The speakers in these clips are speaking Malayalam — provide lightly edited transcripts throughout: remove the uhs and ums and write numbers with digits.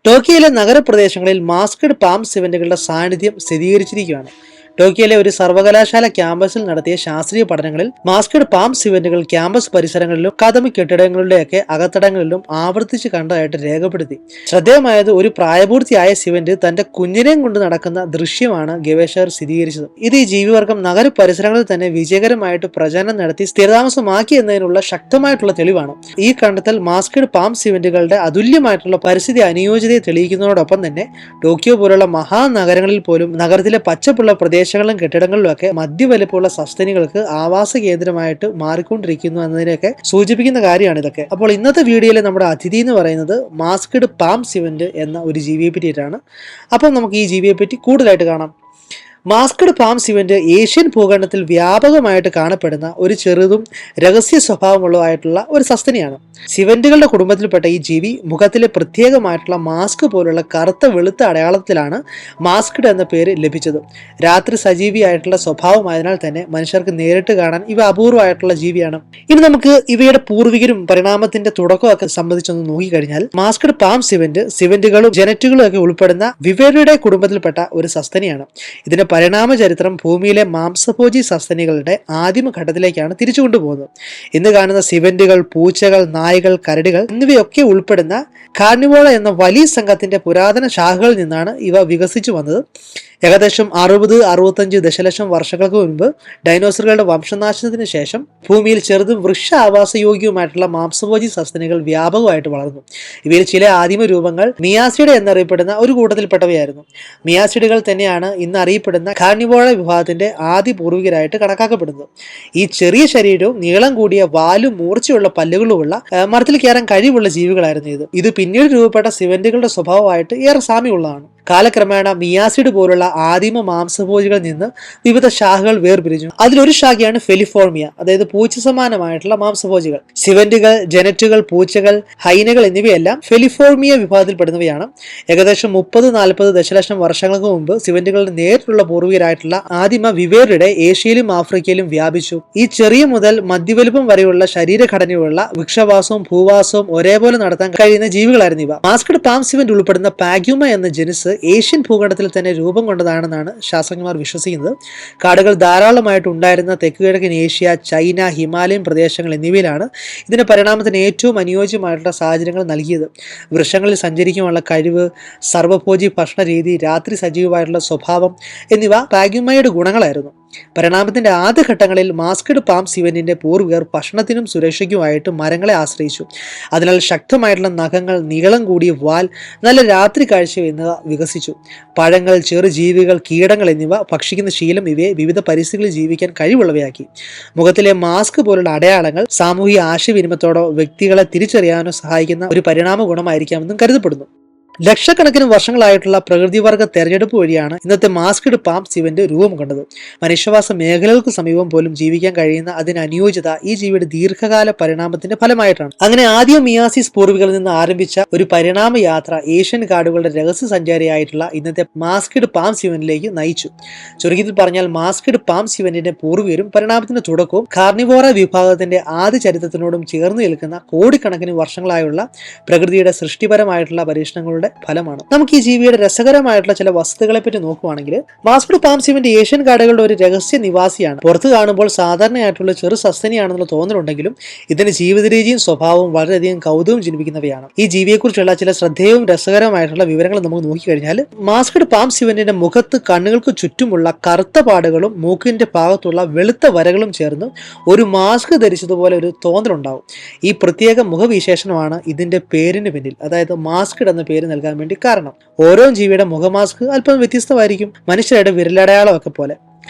ടോക്കിയോയിലെ നഗരപ്രദേശങ്ങളിൽ മാസ്ക്ഡ് പാം സിവന്റുകളുടെ സാന്നിധ്യം സ്ഥിരീകരിച്ചിരിക്കുകയാണ്. ടോക്കിയോയിലെ ഒരു സർവകലാശാല ക്യാമ്പസിൽ നടത്തിയ ശാസ്ത്രീയ പഠനങ്ങളിൽ മാസ്ക്ഡ് പാം സിവന്റുകൾ ക്യാമ്പസ് പരിസരങ്ങളിലും അക്കാദമിക് കെട്ടിടങ്ങളുടെയൊക്കെ അകത്തടങ്ങളിലും ആവർത്തിച്ച് കണ്ടതായിട്ട് രേഖപ്പെടുത്തി. ശ്രദ്ധേയമായത്, ഒരു പ്രായപൂർത്തിയായ സിവന്റ് തന്റെ കുഞ്ഞിനെയും കൊണ്ട് നടക്കുന്ന ദൃശ്യമാണ് ഗവേഷകർ സ്ഥിരീകരിച്ചത്. ഇത് ഈ ജീവിവർഗം നഗരപരിസരങ്ങളിൽ തന്നെ വിജയകരമായിട്ട് പ്രജനനം നടത്തി സ്ഥിരതാമസമാക്കി എന്നതിനുള്ള ശക്തമായിട്ടുള്ള തെളിവാണ്. ഈ കണ്ടെത്തൽ മാസ്ക്ഡ് പാം സിവന്റുകളുടെ അതുല്യമായിട്ടുള്ള പരിസ്ഥിതി അനുയോജ്യതയെ തെളിയിക്കുന്നതോടൊപ്പം തന്നെ ടോക്കിയോ പോലുള്ള മഹാനഗരങ്ങളിൽ പോലും നഗരത്തിലെ പച്ചപ്പുള്ള പ്രദേശങ്ങളും കെട്ടിടങ്ങളിലും ഒക്കെ മധ്യവലിപ്പമുള്ള സസ്തനികൾക്ക് ആവാസ കേന്ദ്രമായിട്ട് മാറിക്കൊണ്ടിരിക്കുന്നു എന്നതിനെയൊക്കെ സൂചിപ്പിക്കുന്ന കാര്യമാണ് ഇതൊക്കെ. അപ്പോൾ ഇന്നത്തെ വീഡിയോയിൽ നമ്മുടെ അതിഥി എന്ന് പറയുന്നത് മാസ്ക്ഡ് പാം സിവന്റ് എന്ന ഒരു ജീവിയെ പറ്റിയിട്ടാണ്. അപ്പം നമുക്ക് ഈ ജീവിയെ പറ്റി കൂടുതലായിട്ട് കാണാം. മാസ്ക്ഡ് പാം സിവന്റ് ഏഷ്യൻ ഭൂഖണ്ഡത്തിൽ വ്യാപകമായിട്ട് കാണപ്പെടുന്ന ഒരു ചെറുതും രഹസ്യ സ്വഭാവമുള്ളതായിട്ടുള്ള ഒരു സസ്തനിയാണ്. സിവന്റുകളുടെ കുടുംബത്തിൽപ്പെട്ട ഈ ജീവി മുഖത്തിലെ പ്രത്യേകമായിട്ടുള്ള മാസ്ക് പോലുള്ള കറുത്ത വെളുത്ത അടയാളത്തിലാണ് മാസ്ക്ഡ് എന്ന പേര് ലഭിച്ചത്. രാത്രി സജീവിയായിട്ടുള്ള സ്വഭാവമായതിനാൽ തന്നെ മനുഷ്യർക്ക് നേരിട്ട് കാണാൻ ഇവ അപൂർവമായിട്ടുള്ള ജീവിയാണ്. ഇനി നമുക്ക് ഇവയുടെ പൂർവികരും പരിണാമത്തിന്റെ തുടക്കമൊക്കെ സംബന്ധിച്ചൊന്ന് നോക്കിക്കഴിഞ്ഞാൽ, മാസ്ക്ഡ് പാം സിവന്റുകളും ജനറ്റുകളും ഒക്കെ ഉൾപ്പെടുന്ന വിവേറിയുടെ കുടുംബത്തിൽപ്പെട്ട ഒരു സസ്തനിയാണ്. ഇതിന്റെ പരിണാമ ചരിത്രം ഭൂമിയിലെ മാംസഭോജി സസ്തനികളുടെ ആദിമഘട്ടത്തിലേക്കാണ് തിരിച്ചു കൊണ്ടുപോകുന്നത്. ഇന്ന് കാണുന്ന സിവന്റുകൾ, പൂച്ചകൾ, നായകൾ, കരടികൾ എന്നിവയൊക്കെ ഉൾപ്പെടുന്ന കാർണിവോള എന്ന വലിയ സംഘത്തിന്റെ പുരാതന ശാഖകളിൽ നിന്നാണ് ഇവ വികസിച്ചു വന്നത്. ഏകദേശം 60-65 ദശലക്ഷം വർഷങ്ങൾക്ക് മുൻപ് ഡൈനോസറുകളുടെ വംശനാശനത്തിന് ശേഷം ഭൂമിയിൽ ചെറുതും വൃക്ഷ ആവാസയോഗ്യവുമായിട്ടുള്ള മാംസഭോജി സസ്തനികൾ വ്യാപകമായിട്ട് വളർന്നു. ഇവയിൽ ചില ആദിമ രൂപങ്ങൾ മിയാസിഡെ എന്നറിയപ്പെടുന്ന ഒരു കൂട്ടത്തിൽപ്പെട്ടവയായിരുന്നു. മിയാസിഡുകൾ തന്നെയാണ് ഇന്ന് അറിയപ്പെടുന്ന കാർണിവോള വിഭാഗത്തിന്റെ ആദ്യ പൂർവികരായിട്ട് കണക്കാക്കപ്പെടുന്നത്. ഈ ചെറിയ ശരീരവും നീളം കൂടിയ വാലും മൂർച്ചയുള്ള പല്ലുകളുമുള്ള മരത്തിൽ കയറാൻ കഴിവുള്ള ജീവികളായിരുന്നു ഇത് പിന്നീട് രൂപപ്പെട്ട സിവന്റുകളുടെ സ്വഭാവമായിട്ട് ഏറെ സാമ്യമുള്ളതാണ്. കാലക്രമേണ മിയാസിഡ് പോലുള്ള ആദിമ മാംസഭോജികളിൽ നിന്ന് വിവിധ ശാഖകൾ വേർപിരിഞ്ഞു. അതിലൊരു ശാഖയാണ് ഫെലിഫോർമിയ, അതായത് പൂച്ച സമാനമായിട്ടുള്ള മാംസഭോജികൾ. സിവന്റുകൾ, ജനറ്റുകൾ, പൂച്ചകൾ, ഹൈനകൾ എന്നിവയെല്ലാം ഫെലിഫോർമിയ വിഭാഗത്തിൽപ്പെടുന്നവയാണ്. ഏകദേശം 30-40 ദശലക്ഷം വർഷങ്ങൾക്ക് മുമ്പ് സിവന്റുകളുടെ നേരിട്ടുള്ള പൂർവികരായിട്ടുള്ള ആദിമ വിവേറിയുടെ ഏഷ്യയിലും ആഫ്രിക്കയിലും വ്യാപിച്ചു. ഈ ചെറിയ മുതൽ മധ്യവലുപ്പം വരെയുള്ള ശരീരഘടനയുള്ള വൃക്ഷവാസവും ഭൂവാസവും ഒരേപോലെ നടത്താൻ കഴിയുന്ന ജീവികളായിരുന്നു ഇവ. മാസ്ക്ഡ് പാം സിവന്റ് ഉൾപ്പെടുന്ന പാഗ്യൂമ എന്ന ജനുസ് ഏഷ്യൻ ഭൂഖണ്ഡത്തിൽ തന്നെ രൂപം കൊണ്ടതാണെന്നാണ് ശാസ്ത്രജ്ഞന്മാർ വിശ്വസിക്കുന്നത്. കാടുകൾ ധാരാളമായിട്ട് ഉണ്ടായിരുന്ന തെക്കുകിഴക്കൻ ഏഷ്യ, ചൈന, ഹിമാലയൻ പ്രദേശങ്ങൾ എന്നിവയിലാണ് ഇതിന്റെ പരിണാമത്തിന് ഏറ്റവും അനുയോജ്യമായിട്ടുള്ള സാഹചര്യങ്ങൾ നൽകിയത്. വൃക്ഷങ്ങളിൽ സഞ്ചരിക്കുവാനുള്ള കഴിവ്, സർവഭോജി ഭക്ഷണ രീതി, രാത്രി സജീവമായിട്ടുള്ള സ്വഭാവം എന്നിവ പാഗ്യൂമയുടെ ഗുണങ്ങളായിരുന്നു. പരിണാമത്തിന്റെ ആദ്യഘട്ടങ്ങളിൽ മാസ്ക്ഡ് പാം സിവന്റിന്റെ പൂർവികർ ഭക്ഷണത്തിനും സുരക്ഷയ്ക്കുമായിട്ട് മരങ്ങളെ ആശ്രയിച്ചു. അതിനാൽ ശക്തമായിട്ടുള്ള നഖങ്ങൾ, നീളം കൂടിയ വാൽ, നല്ല രാത്രി കാഴ്ച എന്നിവ വികസിച്ചു. പഴങ്ങൾ, ചെറുജീവികൾ, കീടങ്ങൾ എന്നിവ ഭക്ഷിക്കുന്ന ശീലം ഇവയെ വിവിധ പരിസ്ഥിതികളിൽ ജീവിക്കാൻ കഴിവുള്ളവയാക്കി. മുഖത്തിലെ മാസ്ക് പോലുള്ള അടയാളങ്ങൾ സാമൂഹിക ആശയവിനിമയത്തോടോ വ്യക്തികളെ തിരിച്ചറിയാനോ സഹായിക്കുന്ന ഒരു പരിണാമ ഗുണമായിരിക്കാമെന്നും കരുതപ്പെടുന്നു. ലക്ഷക്കണക്കിന് വർഷങ്ങളായിട്ടുള്ള പ്രകൃതിവർഗ തെരഞ്ഞെടുപ്പ് വഴിയാണ് ഇന്നത്തെ മാസ്ക്ഡ് പാം സിവന്റ് രൂപം കൊണ്ടത്. മനുഷ്യവാസ മേഖലകൾക്ക് സമീപം പോലും ജീവിക്കാൻ കഴിയുന്ന അതിന് അനുയോജ്യത ഈ ജീവിയുടെ ദീർഘകാല പരിണാമത്തിന്റെ ഫലമായിട്ടാണ്. അങ്ങനെ ആദ്യ മിയാസിസ് പൂർവികളിൽ നിന്ന് ആരംഭിച്ച ഒരു പരിണാമ യാത്ര ഏഷ്യൻ കാടുകളുടെ രഹസ്യ സഞ്ചാരിയായിട്ടുള്ള ഇന്നത്തെ മാസ്ക്ഡ് പാം സിവന്റിലേക്ക് നയിച്ചു. ചുരുക്കത്തിൽ പറഞ്ഞാൽ, മാസ്ക്ഡ് പാം സിവന്റിന്റെ പൂർവികരും പരിണാമത്തിന്റെ തുടക്കവും കാർണിവോറ വിഭാഗത്തിന്റെ ആദ്യ ചരിത്രത്തിനോടും ചേർന്ന് നിൽക്കുന്ന കോടിക്കണക്കിന് വർഷങ്ങളായുള്ള പ്രകൃതിയുടെ സൃഷ്ടിപരമായിട്ടുള്ള പരീക്ഷണങ്ങളുടെ ഫലമാണ്. നമുക്ക് ഈ ജീവിയുടെ രസകരമായിട്ടുള്ള ചില വസ്തുക്കളെ പറ്റി നോക്കുകയാണെങ്കിൽ, മാസ്ക്ഡ് പാം സിവന്റ് ഏഷ്യൻ കാടുകളുടെ ഒരു രഹസ്യ നിവാസിയാണ്. പുറത്ത് കാണുമ്പോൾ സാധാരണയായിട്ടുള്ള ചെറു സസ്തനിയാണെന്നുള്ള തോന്നലുണ്ടെങ്കിലും ഇതിന്റെ ജീവിത രീതിയും സ്വഭാവവും വളരെയധികം കൗതുകം ജനിപ്പിക്കുന്നവയാണ്. ഈ ജീവിയെക്കുറിച്ചുള്ള ചില ശ്രദ്ധേയവും രസകരമായിട്ടുള്ള വിവരങ്ങൾ നമുക്ക് നോക്കിക്കഴിഞ്ഞാൽ, മാസ്ക്ഡ് പാം സിവന്റിന്റെ മുഖത്ത് കണ്ണുകൾക്ക് ചുറ്റുമുള്ള കറുത്ത പാടുകളും മൂക്കിന്റെ ഭാഗത്തുള്ള വെളുത്ത വരകളും ചേർന്ന് ഒരു മാസ്ക് ധരിച്ചതുപോലെ ഒരു തോന്നലുണ്ടാവും. ഈ പ്രത്യേക മുഖവിശേഷണമാണ് ഇതിന്റെ പേരിന് പിന്നിൽ, അതായത് മാസ്ക്ഡ് എന്ന പേര് നൽകാൻ വേണ്ടി കാരണം. ഓരോ ജീവിയുടെ മുഖമാസ്ക് അല്പം വ്യത്യസ്തമായിരിക്കും, മനുഷ്യരുടെ വിരലടയാളം ഒക്കെ പോലെ.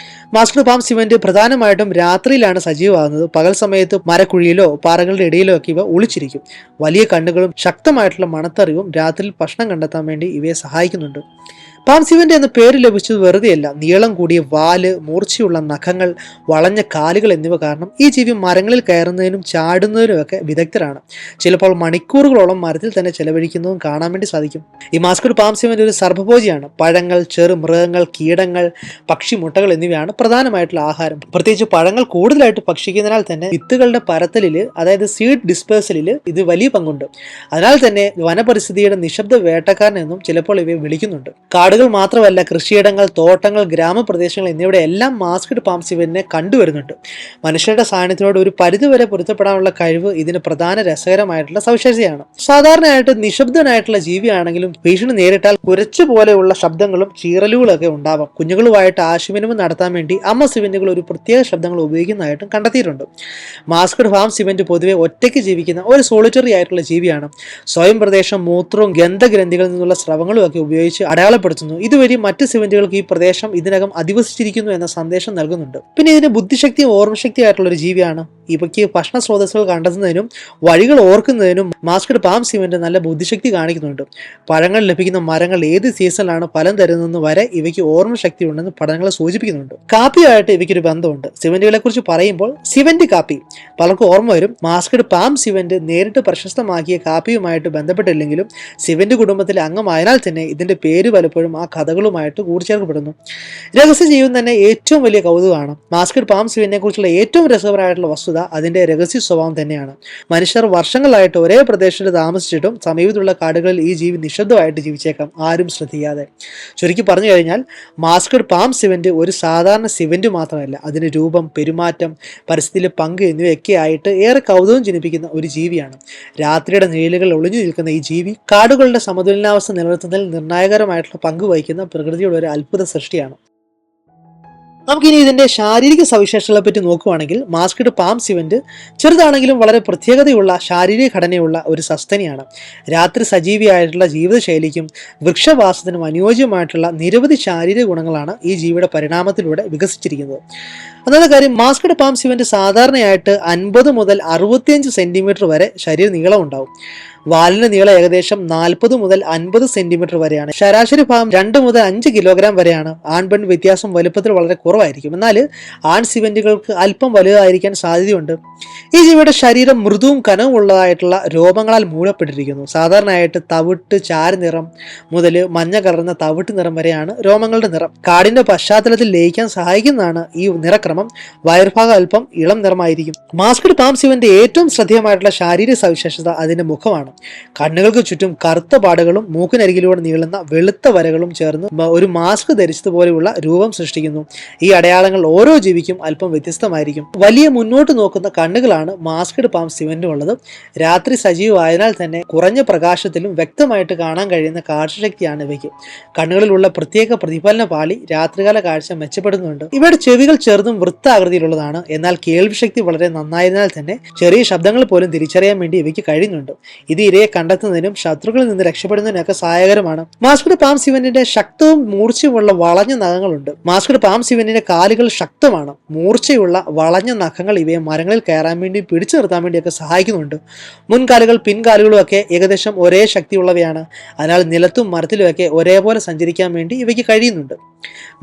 മാസ്ക്ഡ് പാം സിവന്റ് പ്രധാനമായിട്ടും രാത്രിയിലാണ് സജീവമാകുന്നത്. പകൽ സമയത്ത് മരക്കുഴിയിലോ പാറകളുടെ ഇടയിലോ ഒക്കെ ഇവ ഒളിച്ചിരിക്കും. വലിയ കണ്ണുകളും ശക്തമായിട്ടുള്ള മണത്തറിവും രാത്രിയിൽ ഭക്ഷണം കണ്ടെത്താൻ വേണ്ടി ഇവയെ സഹായിക്കുന്നുണ്ട്. പാം സിവന്റ് എന്ന പേര് ലഭിച്ചത് വെറുതെയല്ല. നീളം കൂടിയ വാല്, മൂർച്ചയുള്ള നഖങ്ങൾ, വളഞ്ഞ കാലുകൾ എന്നിവ കാരണം ഈ ജീവി മരങ്ങളിൽ കയറുന്നതിനും ചാടുന്നതിനും ഒക്കെ വിദഗ്ധരാണ്. ചിലപ്പോൾ മണിക്കൂറുകളോളം മരത്തിൽ തന്നെ ചെലവഴിക്കുന്നതും കാണാൻ വേണ്ടി സാധിക്കും. ഈ മാസ്കഡ് പാം സിവന്റ് ഒരു സർവ്വഭോജിയാണ്. പഴങ്ങൾ, ചെറു മൃഗങ്ങൾ, കീടങ്ങൾ, പക്ഷിമുട്ടകൾ എന്നിവയാണ് പ്രധാനമായിട്ടുള്ള ആഹാരം. പ്രത്യേകിച്ച് പഴങ്ങൾ കൂടുതലായിട്ട് ഭക്ഷിക്കുന്നതിനാൽ തന്നെ വിത്തുകളുടെ പരത്തലിൽ, അതായത് സീഡ് ഡിസ്പേഴ്സലിൽ ഇത് വലിയ പങ്കുണ്ട്. അതിനാൽ തന്നെ വനപരിസ്ഥിതിയുടെ നിശബ്ദ വേട്ടക്കാരൻ എന്നും ചിലപ്പോൾ ഇവയെ വിളിക്കുന്നുണ്ട്. കാടുകൾ മാത്രമല്ല, കൃഷിയിടങ്ങൾ, തോട്ടങ്ങൾ, ഗ്രാമപ്രദേശങ്ങൾ എന്നിവയുടെ എല്ലാം മാസ്കഡ് പാം സിവന്റിനെ കണ്ടുവരുന്നുണ്ട്. മനുഷ്യരുടെ സാന്നിധ്യത്തോട് ഒരു പരിധിവരെ പൊരുത്തപ്പെടാനുള്ള കഴിവ് ഇതിന് പ്രധാന രസകരമായിട്ടുള്ള സവിശേഷതയാണ്. സാധാരണയായിട്ട് നിശബ്ദനായിട്ടുള്ള ജീവിയാണെങ്കിലും ഭീഷണി നേരിട്ടാൽ കുരച്ചു പോലെയുള്ള ശബ്ദങ്ങളും ചീറലുകളൊക്കെ ഉണ്ടാവാം. കുഞ്ഞുങ്ങളുമായിട്ട് ആശയവിനിമയം നടത്താൻ വേണ്ടി അമ്മ സിവന്റുകൾ ഒരു പ്രത്യേക ശബ്ദങ്ങൾ ഉപയോഗിക്കുന്നതായിട്ടും കണ്ടെത്തിയിട്ടുണ്ട്. മാസ്കഡ് പാം സിവന്റ് പൊതുവെ ഒറ്റയ്ക്ക് ജീവിക്കുന്ന ഒരു സോളിറ്ററി ആയിട്ടുള്ള ജീവിയാണ്. സ്വയം പ്രദേശം മൂത്രവും ഗന്ധഗ്രന്ഥികളിൽ നിന്നുള്ള സ്രവങ്ങളും ഒക്കെ ഉപയോഗിച്ച് അടയാളപ്പെടുത്തുന്നു. ഇതുവഴി മറ്റ് സിവന്റുകൾക്ക് ഈ പ്രദേശം ഇതിനകം അധിവസിച്ചിരിക്കുന്നു എന്ന സന്ദേശം നൽകുന്നുണ്ട്. പിന്നെ ഇതിന് ബുദ്ധിശക്തിയും ഓർമ്മശക്തിയും ആയിട്ടുള്ള ഒരു ജീവിയാണ്. ഇവയ്ക്ക് ഭക്ഷണ സ്രോതസ്സുകൾ കണ്ടെത്തുന്നതിനും വഴികൾ ഓർക്കുന്നതിനും മാസ്കഡ് പാം സിവന്റ് നല്ല ബുദ്ധിശക്തി കാണിക്കുന്നുണ്ട്. പഴങ്ങൾ ലഭിക്കുന്ന മരങ്ങൾ ഏത് സീസണിലാണ് ഫലം തരുന്നതെന്ന് വരെ ഇവയ്ക്ക് ഓർമ്മശക്തി ഉണ്ടെന്ന് പഠനങ്ങൾ സൂചിപ്പിക്കുന്നുണ്ട്. കാപ്പിയായിട്ട് ഇവയ്ക്കൊരു ബന്ധമുണ്ട്. സിവന്റുകളെ കുറിച്ച് പറയുമ്പോൾ സിവന്റ് കാപ്പി പലർക്കും ഓർമ്മ വരും. മാസ്കഡ് പാം സിവന്റ് നേരിട്ട് പ്രശസ്തമാക്കിയ കാപ്പിയുമായിട്ട് ബന്ധപ്പെട്ടില്ലെങ്കിലും സിവന്റ് കുടുംബത്തിലെ അംഗമായതിനാൽ തന്നെ ഇതിന്റെ പേര് പലപ്പോഴും ആ കഥകളുമായിട്ട് കൂടിച്ചേർക്കപ്പെടുന്നു. രഹസ്യ ജീവൻ തന്നെ ഏറ്റവും വലിയ കൗതുകമാണ്. മാസ്കഡ് പാം സിവന്റിനെ കുറിച്ചുള്ള ഏറ്റവും രസകരമായിട്ടുള്ള വസ്തുത അതിന്റെ രഹസ്യ സ്വഭാവം തന്നെയാണ്. മനുഷ്യർ വർഷങ്ങളായിട്ട് ഒരേ പ്രദേശത്ത് താമസിച്ചിട്ടും സമീപത്തുള്ള കാടുകളിൽ ഈ ജീവി നിശബ്ദമായിട്ട് ജീവിച്ചേക്കാം, ആരും ശ്രദ്ധിക്കാതെ. ചുരുക്കി പറഞ്ഞു കഴിഞ്ഞാൽ മാസ്കഡ് പാം സിവന്റ് ഒരു സാധാരണ സിവന്റ് മാത്രമല്ല, അതിന്റെ രൂപം, പെരുമാറ്റം, പരിസ്ഥിതിയിലെ പങ്ക് എന്നിവയൊക്കെ ആയിട്ട് ഏറെ കൗതുകം ജനിപ്പിക്കുന്ന ഒരു ജീവിയാണ്. രാത്രിയുടെ നിഴലുകൾ ഒളിഞ്ഞു നിൽക്കുന്ന ഈ ജീവി കാടുകളുടെ സമതുലനാവസ്ഥ നിലനിർത്തുന്നതിൽ നിർണായകരമായിട്ടുള്ള പങ്ക് വഹിക്കുന്ന പ്രകൃതിയുടെ ഒരു അത്ഭുത സൃഷ്ടിയാണ്. നമുക്കിനി ഇതിന്റെ ശാരീരിക സവിശേഷതകളെ പറ്റി നോക്കുകയാണെങ്കിൽ മാസ്കഡ് പാം സിവന്റ് ചെറുതാണെങ്കിലും വളരെ പ്രത്യേകതയുള്ള ശാരീരിക ഘടനയുള്ള ഒരു സസ്തനിയാണ്. രാത്രി സജീവിയായിട്ടുള്ള ജീവിതശൈലിക്കും വൃക്ഷവാസത്തിനും അനുയോജ്യമായിട്ടുള്ള നിരവധി ശാരീരിക ഗുണങ്ങളാണ് ഈ ജീവിയുടെ പരിണാമത്തിലൂടെ വികസിച്ചിരിക്കുന്നത്. ഒന്നാമത്തെ കാര്യം, മാസ്കഡ് പാം സിവന്റ് സാധാരണയായിട്ട് 50 മുതൽ 65 സെന്റിമീറ്റർ വരെ ശരീര നീളം ഉണ്ടാവും. വാലിന്റെ നീളം ഏകദേശം 40 മുതൽ 50 സെന്റിമീറ്റർ വരെയാണ്. ശരാശരി ഭാഗം 2 മുതൽ 5 കിലോഗ്രാം വരെയാണ്. ആൺ പെൺ വ്യത്യാസം വലുപ്പത്തിൽ വളരെ കുറവായിരിക്കും. എന്നാൽ ആൺ സിവന്റുകൾക്ക് അല്പം വലുതായിരിക്കാൻ സാധ്യതയുണ്ട്. ഈ ജീവിയുടെ ശരീരം മൃദുവും കനവും ഉള്ളതായിട്ടുള്ള രോമങ്ങളാൽ മൂടപ്പെട്ടിരിക്കുന്നു. സാധാരണയായിട്ട് തവിട്ട് ചാരനിറം മുതൽ മഞ്ഞ കലർന്ന തവിട്ട് നിറം വരെയാണ് രോമങ്ങളുടെ നിറം. കാടിന്റെ പശ്ചാത്തലത്തിൽ ലയിക്കാൻ സഹായിക്കുന്നതാണ് ഈ നിറക്രമം. വയർഭാഗം അല്പം ഇളം നിറമായിരിക്കും. മാസ്കഡ് പാം സിവന്റെ ഏറ്റവും ശ്രദ്ധേയമായിട്ടുള്ള ശാരീരിക സവിശേഷത അതിന്റെ മുഖമാണ്. കണ്ണുകൾക്ക് ചുറ്റും കറുത്ത പാടുകളും മൂക്കിനരികിലൂടെ നീളുന്ന വെളുത്ത വരകളും ചേർന്ന് ഒരു മാസ്ക് ധരിച്ചതുപോലെയുള്ള രൂപം സൃഷ്ടിക്കുന്നു. ഈ അടയാളങ്ങൾ ഓരോ ജീവിക്കും അല്പം വ്യത്യസ്തമായിരിക്കും. വലിയ മുന്നോട്ട് നോക്കുന്ന കണ്ണുകളാണ് മാസ്കഡ് പാം സിവന്റിനുള്ളത്. രാത്രി സജീവമായതിനാൽ തന്നെ കുറഞ്ഞ പ്രകാശത്തിലും വ്യക്തമായിട്ട് കാണാൻ കഴിയുന്ന കാഴ്ചശക്തിയാണ് ഇവയ്ക്ക്. കണ്ണുകളിലുള്ള പ്രത്യേക പ്രതിഫലന പാളി രാത്രികാല കാഴ്ച മെച്ചപ്പെടുന്നുണ്ട്. ഇവയുടെ ചെവികൾ ചെറുതും വൃത്താകൃതിയിലുള്ളതാണ്. എന്നാൽ കേൾവിശക്തി വളരെ നന്നായതിനാൽ തന്നെ ചെറിയ ശബ്ദങ്ങൾ പോലും തിരിച്ചറിയാൻ വേണ്ടി ഇവയ്ക്ക് കഴിയുന്നുണ്ട്. ഇത് ഇരയെ കണ്ടെത്തുന്നതിനും ശത്രുക്കളിൽ നിന്ന് രക്ഷപ്പെടുന്നതിനൊക്കെ സഹായകരമാണ്. മാസ്കഡ് പാം സിവന്റിന്റെ ശക്തവും മൂർച്ചയുമുള്ള വളഞ്ഞ നഖങ്ങളുണ്ട്. മാസ്കഡ് പാം സിവന്റിന്റെ കാലുകൾ ശക്തമാണ്. മൂർച്ചയുള്ള വളഞ്ഞ നഖങ്ങൾ ഇവയെ മരങ്ങളിൽ കയറാൻ വേണ്ടി പിടിച്ചു നിർത്താൻ വേണ്ടിയൊക്കെ സഹായിക്കുന്നുണ്ട്. മുൻകാലുകൾ പിൻകാലുകളും ഒക്കെ ഏകദേശം ഒരേ ശക്തിയുള്ളവയാണ്. അതിനാൽ നിലത്തും മരത്തിലുമൊക്കെ ഒരേപോലെ സഞ്ചരിക്കാൻ വേണ്ടി ഇവയ്ക്ക് കഴിയുന്നുണ്ട്.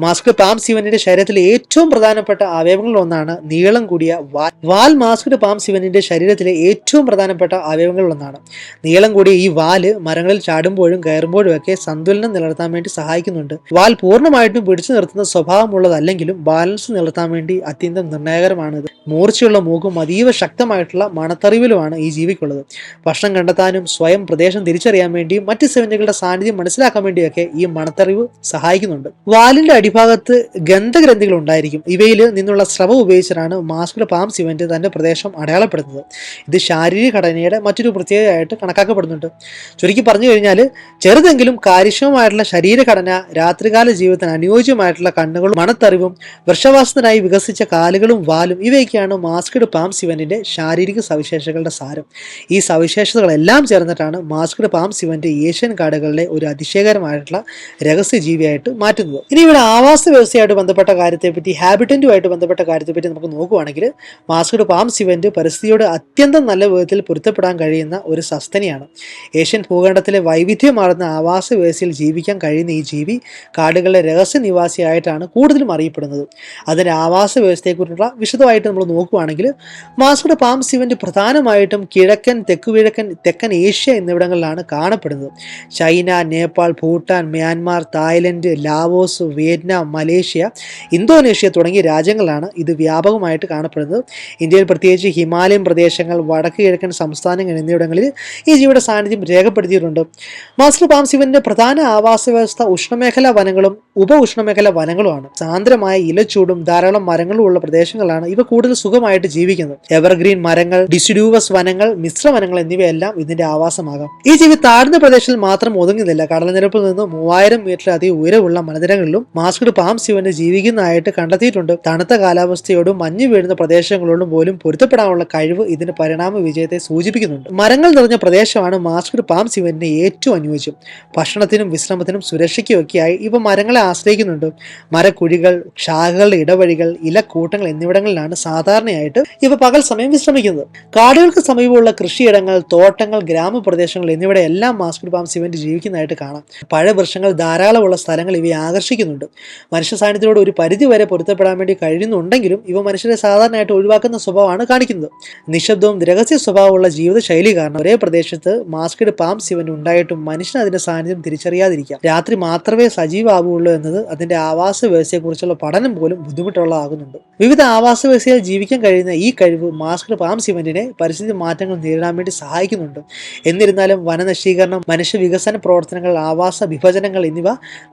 മാസ്കഡ് പാം സിവന്റിന്റെ ശരീരത്തിലെ ഏറ്റവും പ്രധാനപ്പെട്ട അവയവങ്ങളിൽ ഒന്നാണ് നീളം കൂടിയ വാൽ. വാൽ മാസ്കഡ് പാം സിവന്റിന്റെ ശരീരത്തിലെ ഏറ്റവും പ്രധാനപ്പെട്ട അവയവങ്ങളിൽ ഒന്നാണ്. നീളം കൂടിയ ഈ വാല് മരങ്ങളിൽ ചാടുമ്പോഴും കയറുമ്പോഴും ഒക്കെ സന്തുലനം നിലനിർത്താൻ വേണ്ടി സഹായിക്കുന്നുണ്ട്. വാൽ പൂർണ്ണമായിട്ടും പിടിച്ചു നിർത്തുന്ന സ്വഭാവമുള്ളതല്ലെങ്കിലും ബാലൻസ് നിലനിർത്താൻ വേണ്ടി അത്യന്തം നിർണായകരമാണിത്. മൂർച്ചയുള്ള മൂക്കും അതീവ ശക്തമായിട്ടുള്ള മണത്തറിവിലുമാണ് ഈ ജീവിക്കുള്ളത്. ഭക്ഷണം കണ്ടെത്താനും സ്വയം പ്രദേശം തിരിച്ചറിയാൻ വേണ്ടിയും മറ്റ് സിവന്റുകളുടെ സാന്നിധ്യം മനസ്സിലാക്കാൻ വേണ്ടിയൊക്കെ ഈ മണത്തറിവ് സഹായിക്കുന്നുണ്ട്. വാലിന്റെ അടിഭാഗത്ത് ഗന്ധഗ്രന്ഥികൾ ഉണ്ടായിരിക്കും. ഇവയിൽ നിന്നുള്ള സ്രവം ഉപയോഗിച്ചാണ് മാസ്കഡ് പാം സിവന്റ് തന്റെ പ്രദേശം അടയാളപ്പെടുത്തുന്നത്. ഇത് ശാരീരിക ഘടനയുടെ മറ്റൊരു പ്രത്യേകതയായിട്ട് കണക്കാക്കപ്പെടുന്നുണ്ട്. ചുരുക്കി പറഞ്ഞു കഴിഞ്ഞാൽ ചെറുതെങ്കിലും കാര്യക്ഷമമായിട്ടുള്ള ശരീരഘടന, രാത്രികാല ജീവിതത്തിന് അനുയോജ്യമായിട്ടുള്ള കണ്ണുകളും മണത്തറിവും വൃക്ഷവാസത്തിനായി വികസിച്ച കാലുകളും വാലും ഇവയൊക്കെയാണ് മാസ്കഡ് പാം സിവന്റിന്റെ ശാരീരിക സവിശേഷതകളുടെ സാരം. ഈ സവിശേഷതകളെല്ലാം ചേർന്നിട്ടാണ് മാസ്കഡ് പാം സിവന്റ് ഏഷ്യൻ കാടുകളിലെ ഒരു അതിശയകരമായിട്ടുള്ള രഹസ്യ ജീവിയായിട്ട് മാറ്റുന്നത്. ഇനി ഇനി ഇവിടെ ആവാസ വ്യവസ്ഥയായിട്ട് ബന്ധപ്പെട്ട കാര്യത്തെപ്പറ്റി, ഹാബിറ്റന്റുമായിട്ട് ബന്ധപ്പെട്ട കാര്യത്തെപ്പറ്റി നമുക്ക് നോക്കുകയാണെങ്കിൽ മാസ്ക്ഡ് പാം സിവന്റ് പരിസ്ഥിതിയോട് അത്യന്തം നല്ല വിധത്തിൽ പൊരുത്തപ്പെടാൻ കഴിയുന്ന ഒരു സസ്തനിയാണ്. ഏഷ്യൻ ഭൂഖണ്ഡത്തിലെ വൈവിധ്യമാർന്ന ആവാസ വ്യവസ്ഥയിൽ ജീവിക്കാൻ കഴിയുന്ന ഈ ജീവി കാടുകളുടെ രഹസ്യ നിവാസിയായിട്ടാണ് കൂടുതലും അറിയപ്പെടുന്നത്. അതിൻ്റെ ആവാസ വ്യവസ്ഥയെക്കുറിച്ചുള്ള വിശദമായിട്ട് നമ്മൾ നോക്കുകയാണെങ്കിൽ മാസ്ക്ഡ് പാം സിവന്റ് പ്രധാനമായിട്ടും കിഴക്കൻ, തെക്കൻ ഏഷ്യ എന്നിവിടങ്ങളിലാണ് കാണപ്പെടുന്നത്. China, Nepal, Bhutan, Myanmar, Thailand, Laos, Vietnam, Malaysia, Indonesia തുടങ്ങിയ രാജ്യങ്ങളാണ് ഇത് വ്യാപകമായിട്ട് കാണപ്പെടുന്നത്. ഇന്ത്യയിൽ പ്രത്യേകിച്ച് ഹിമാലയൻ പ്രദേശങ്ങൾ, വടക്ക് കിഴക്കൻ സംസ്ഥാനങ്ങൾ എന്നിവിടങ്ങളിൽ ഈ ജീവിയുടെ സാന്നിധ്യം രേഖപ്പെടുത്തിയിട്ടുണ്ട്. മാസ്ക്ഡ് പാം സിവന്റെ പ്രധാന ആവാസ വ്യവസ്ഥ ഉഷ്ണമേഖലാ വനങ്ങളും ഉപ ഉഷ്ണമേഖലാ വനങ്ങളുമാണ്. സാന്ദ്രമായ ഇലച്ചൂടും ധാരാളം മരങ്ങളും ഉള്ള പ്രദേശങ്ങളാണ് ഇവ കൂടുതൽ സുഖമായിട്ട് ജീവിക്കുന്നത്. എവർഗ്രീൻ മരങ്ങൾ, ഡിസിഡ്യൂവസ് വനങ്ങൾ, മിശ്ര വനങ്ങൾ എന്നിവയെല്ലാം ഇതിന്റെ ആവാസമാകാം. ഈ ജീവി താഴ്ന്ന പ്രദേശത്തിൽ മാത്രം ഒതുങ്ങുന്നില്ല. കടൽനിരപ്പിൽ നിന്ന് 3000 മീറ്ററിലധികം ഉയരമുള്ള മലനിരകളിലും മാസ്ക്ഡ് പാം സിവന്റ് ജീവിക്കുന്നതായിട്ട് കണ്ടെത്തിയിട്ടുണ്ട്. തണുത്ത കാലാവസ്ഥയോടും മഞ്ഞ് വീഴുന്ന പ്രദേശങ്ങളോടും പോലും പൊരുത്തപ്പെടാനുള്ള കഴിവ് ഇതിന്റെ പരിണാമ വിജയത്തെ സൂചിപ്പിക്കുന്നുണ്ട്. മരങ്ങൾ നിറഞ്ഞ പ്രദേശമാണ് മാസ്ക്ഡ് പാം സിവന്റിന് ഏറ്റവും അനുയോജ്യം. ഭക്ഷണത്തിനും വിശ്രമത്തിനും സുരക്ഷയ്ക്കും ഒക്കെയായി ഇവ മരങ്ങളെ ആശ്രയിക്കുന്നുണ്ട്. മരക്കുഴികൾ, ശാഖകളുടെ ഇടവഴികൾ, ഇലക്കൂട്ടങ്ങൾ എന്നിവിടങ്ങളിലാണ് സാധാരണയായിട്ട് ഇവ പകൽ സമയം വിശ്രമിക്കുന്നത്. കാടുകൾക്ക് സമീപമുള്ള കൃഷിയിടങ്ങൾ, തോട്ടങ്ങൾ, ഗ്രാമപ്രദേശങ്ങൾ എന്നിവിടെയെല്ലാം മാസ്ക്ഡ് പാം സിവന്റ് ജീവിക്കുന്നതായിട്ട് കാണാം. പഴവൃക്ഷങ്ങൾ ധാരാളമുള്ള സ്ഥലങ്ങൾ ഇവയെ ആകർഷിക്കുന്നുണ്ട്. മനുഷ്യ സാന്നിധ്യത്തോട് ഒരു പരിധി വരെ പൊരുത്തപ്പെടാൻ വേണ്ടി കഴിയുന്നുണ്ടെങ്കിലും ഇവ മനുഷ്യരെ സാധാരണയായിട്ട് ഒഴിവാക്കുന്ന സ്വഭാവമാണ് കാണിക്കുന്നത്. നിശബ്ദവും രഹസ്യ സ്വഭാവമുള്ള ജീവിതശൈലി കാരണം ഒരേ പ്രദേശത്ത് മാസ്ക്ഡ് പാം സിവന്റ് ഉണ്ടായിട്ടും മനുഷ്യൻ അതിന്റെ സാന്നിധ്യം തിരിച്ചറിയാതിരിക്കാം. രാത്രി മാത്രമേ സജീവമാവുകയുള്ളൂ എന്നത് അതിന്റെ ആവാസ വ്യവസ്ഥയെക്കുറിച്ചുള്ള പഠനം പോലും ബുദ്ധിമുട്ടുള്ളതാകുന്നുണ്ട്. വിവിധ ആവാസ വ്യവസ്ഥയിൽ ജീവിക്കാൻ കഴിയുന്ന ഈ കഴിവ് മാസ്ക്ഡ് പാം സിവന്റിനെ പരിസ്ഥിതി മാറ്റങ്ങൾ നേരിടാൻ വേണ്ടി സഹായിക്കുന്നുണ്ട്. എന്നിരുന്നാലും വനനശീകരണം, മനുഷ്യ വികസന പ്രവർത്തനങ്ങൾ, ആവാസ വിഭജനങ്ങൾ എന്നിവ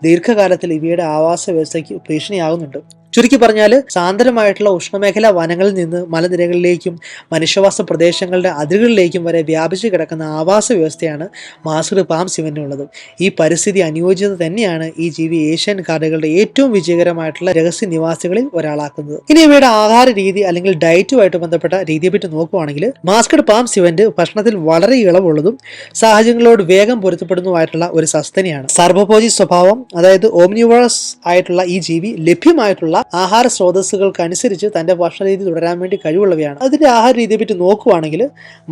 ദീർഘകാലത്തിൽ ഇവയുടെ ആവാസ വ്യവസ്ഥയ്ക്ക് ഭീഷണിയാകുന്നുണ്ട്. ചുരുക്കി പറഞ്ഞാൽ സാന്ദ്രമായിട്ടുള്ള ഉഷ്ണമേഖലാ വനങ്ങളിൽ നിന്ന് മലനിരകളിലേക്കും മനുഷ്യവാസ പ്രദേശങ്ങളുടെ അതിരുകളിലേക്കും വരെ വ്യാപിച്ചു കിടക്കുന്ന ആവാസ വ്യവസ്ഥയാണ് മാസ്ക്ഡ് പാം സിവന്റിനുള്ളത്. ഈ പരിസ്ഥിതി അനുയോജ്യത തന്നെയാണ് ഈ ജീവി ഏഷ്യൻ കാടുകളുടെ ഏറ്റവും വിജയകരമായിട്ടുള്ള രഹസ്യ നിവാസികളിൽ ഒരാളാക്കുന്നത്. ഇനി ഇവയുടെ ആഹാര രീതി അല്ലെങ്കിൽ ഡയറ്റുമായിട്ട് ബന്ധപ്പെട്ട രീതിയെ പറ്റി നോക്കുകയാണെങ്കിൽ മാസ്ക്ഡ് പാം സിവന്റ് ഭക്ഷണത്തിൽ വളരെ ഇളവുള്ളതും സാഹചര്യങ്ങളോട് വേഗം പൊരുത്തപ്പെടുന്നതുമായിട്ടുള്ള ഒരു സസ്തനിയാണ്. സർവഭോജി സ്വഭാവം, അതായത് ഓംനിവോറസ് ആയിട്ടുള്ള ഈ ജീവി ലഭ്യമായിട്ടുള്ള ആഹാര സ്രോതസ്സുകൾക്കനുസരിച്ച് തന്റെ ഭക്ഷണരീതി തുടരാൻ വേണ്ടി കഴിവുള്ളവയാണ്. അതിന്റെ ആഹാര രീതിയെ പറ്റി നോക്കുകയാണെങ്കിൽ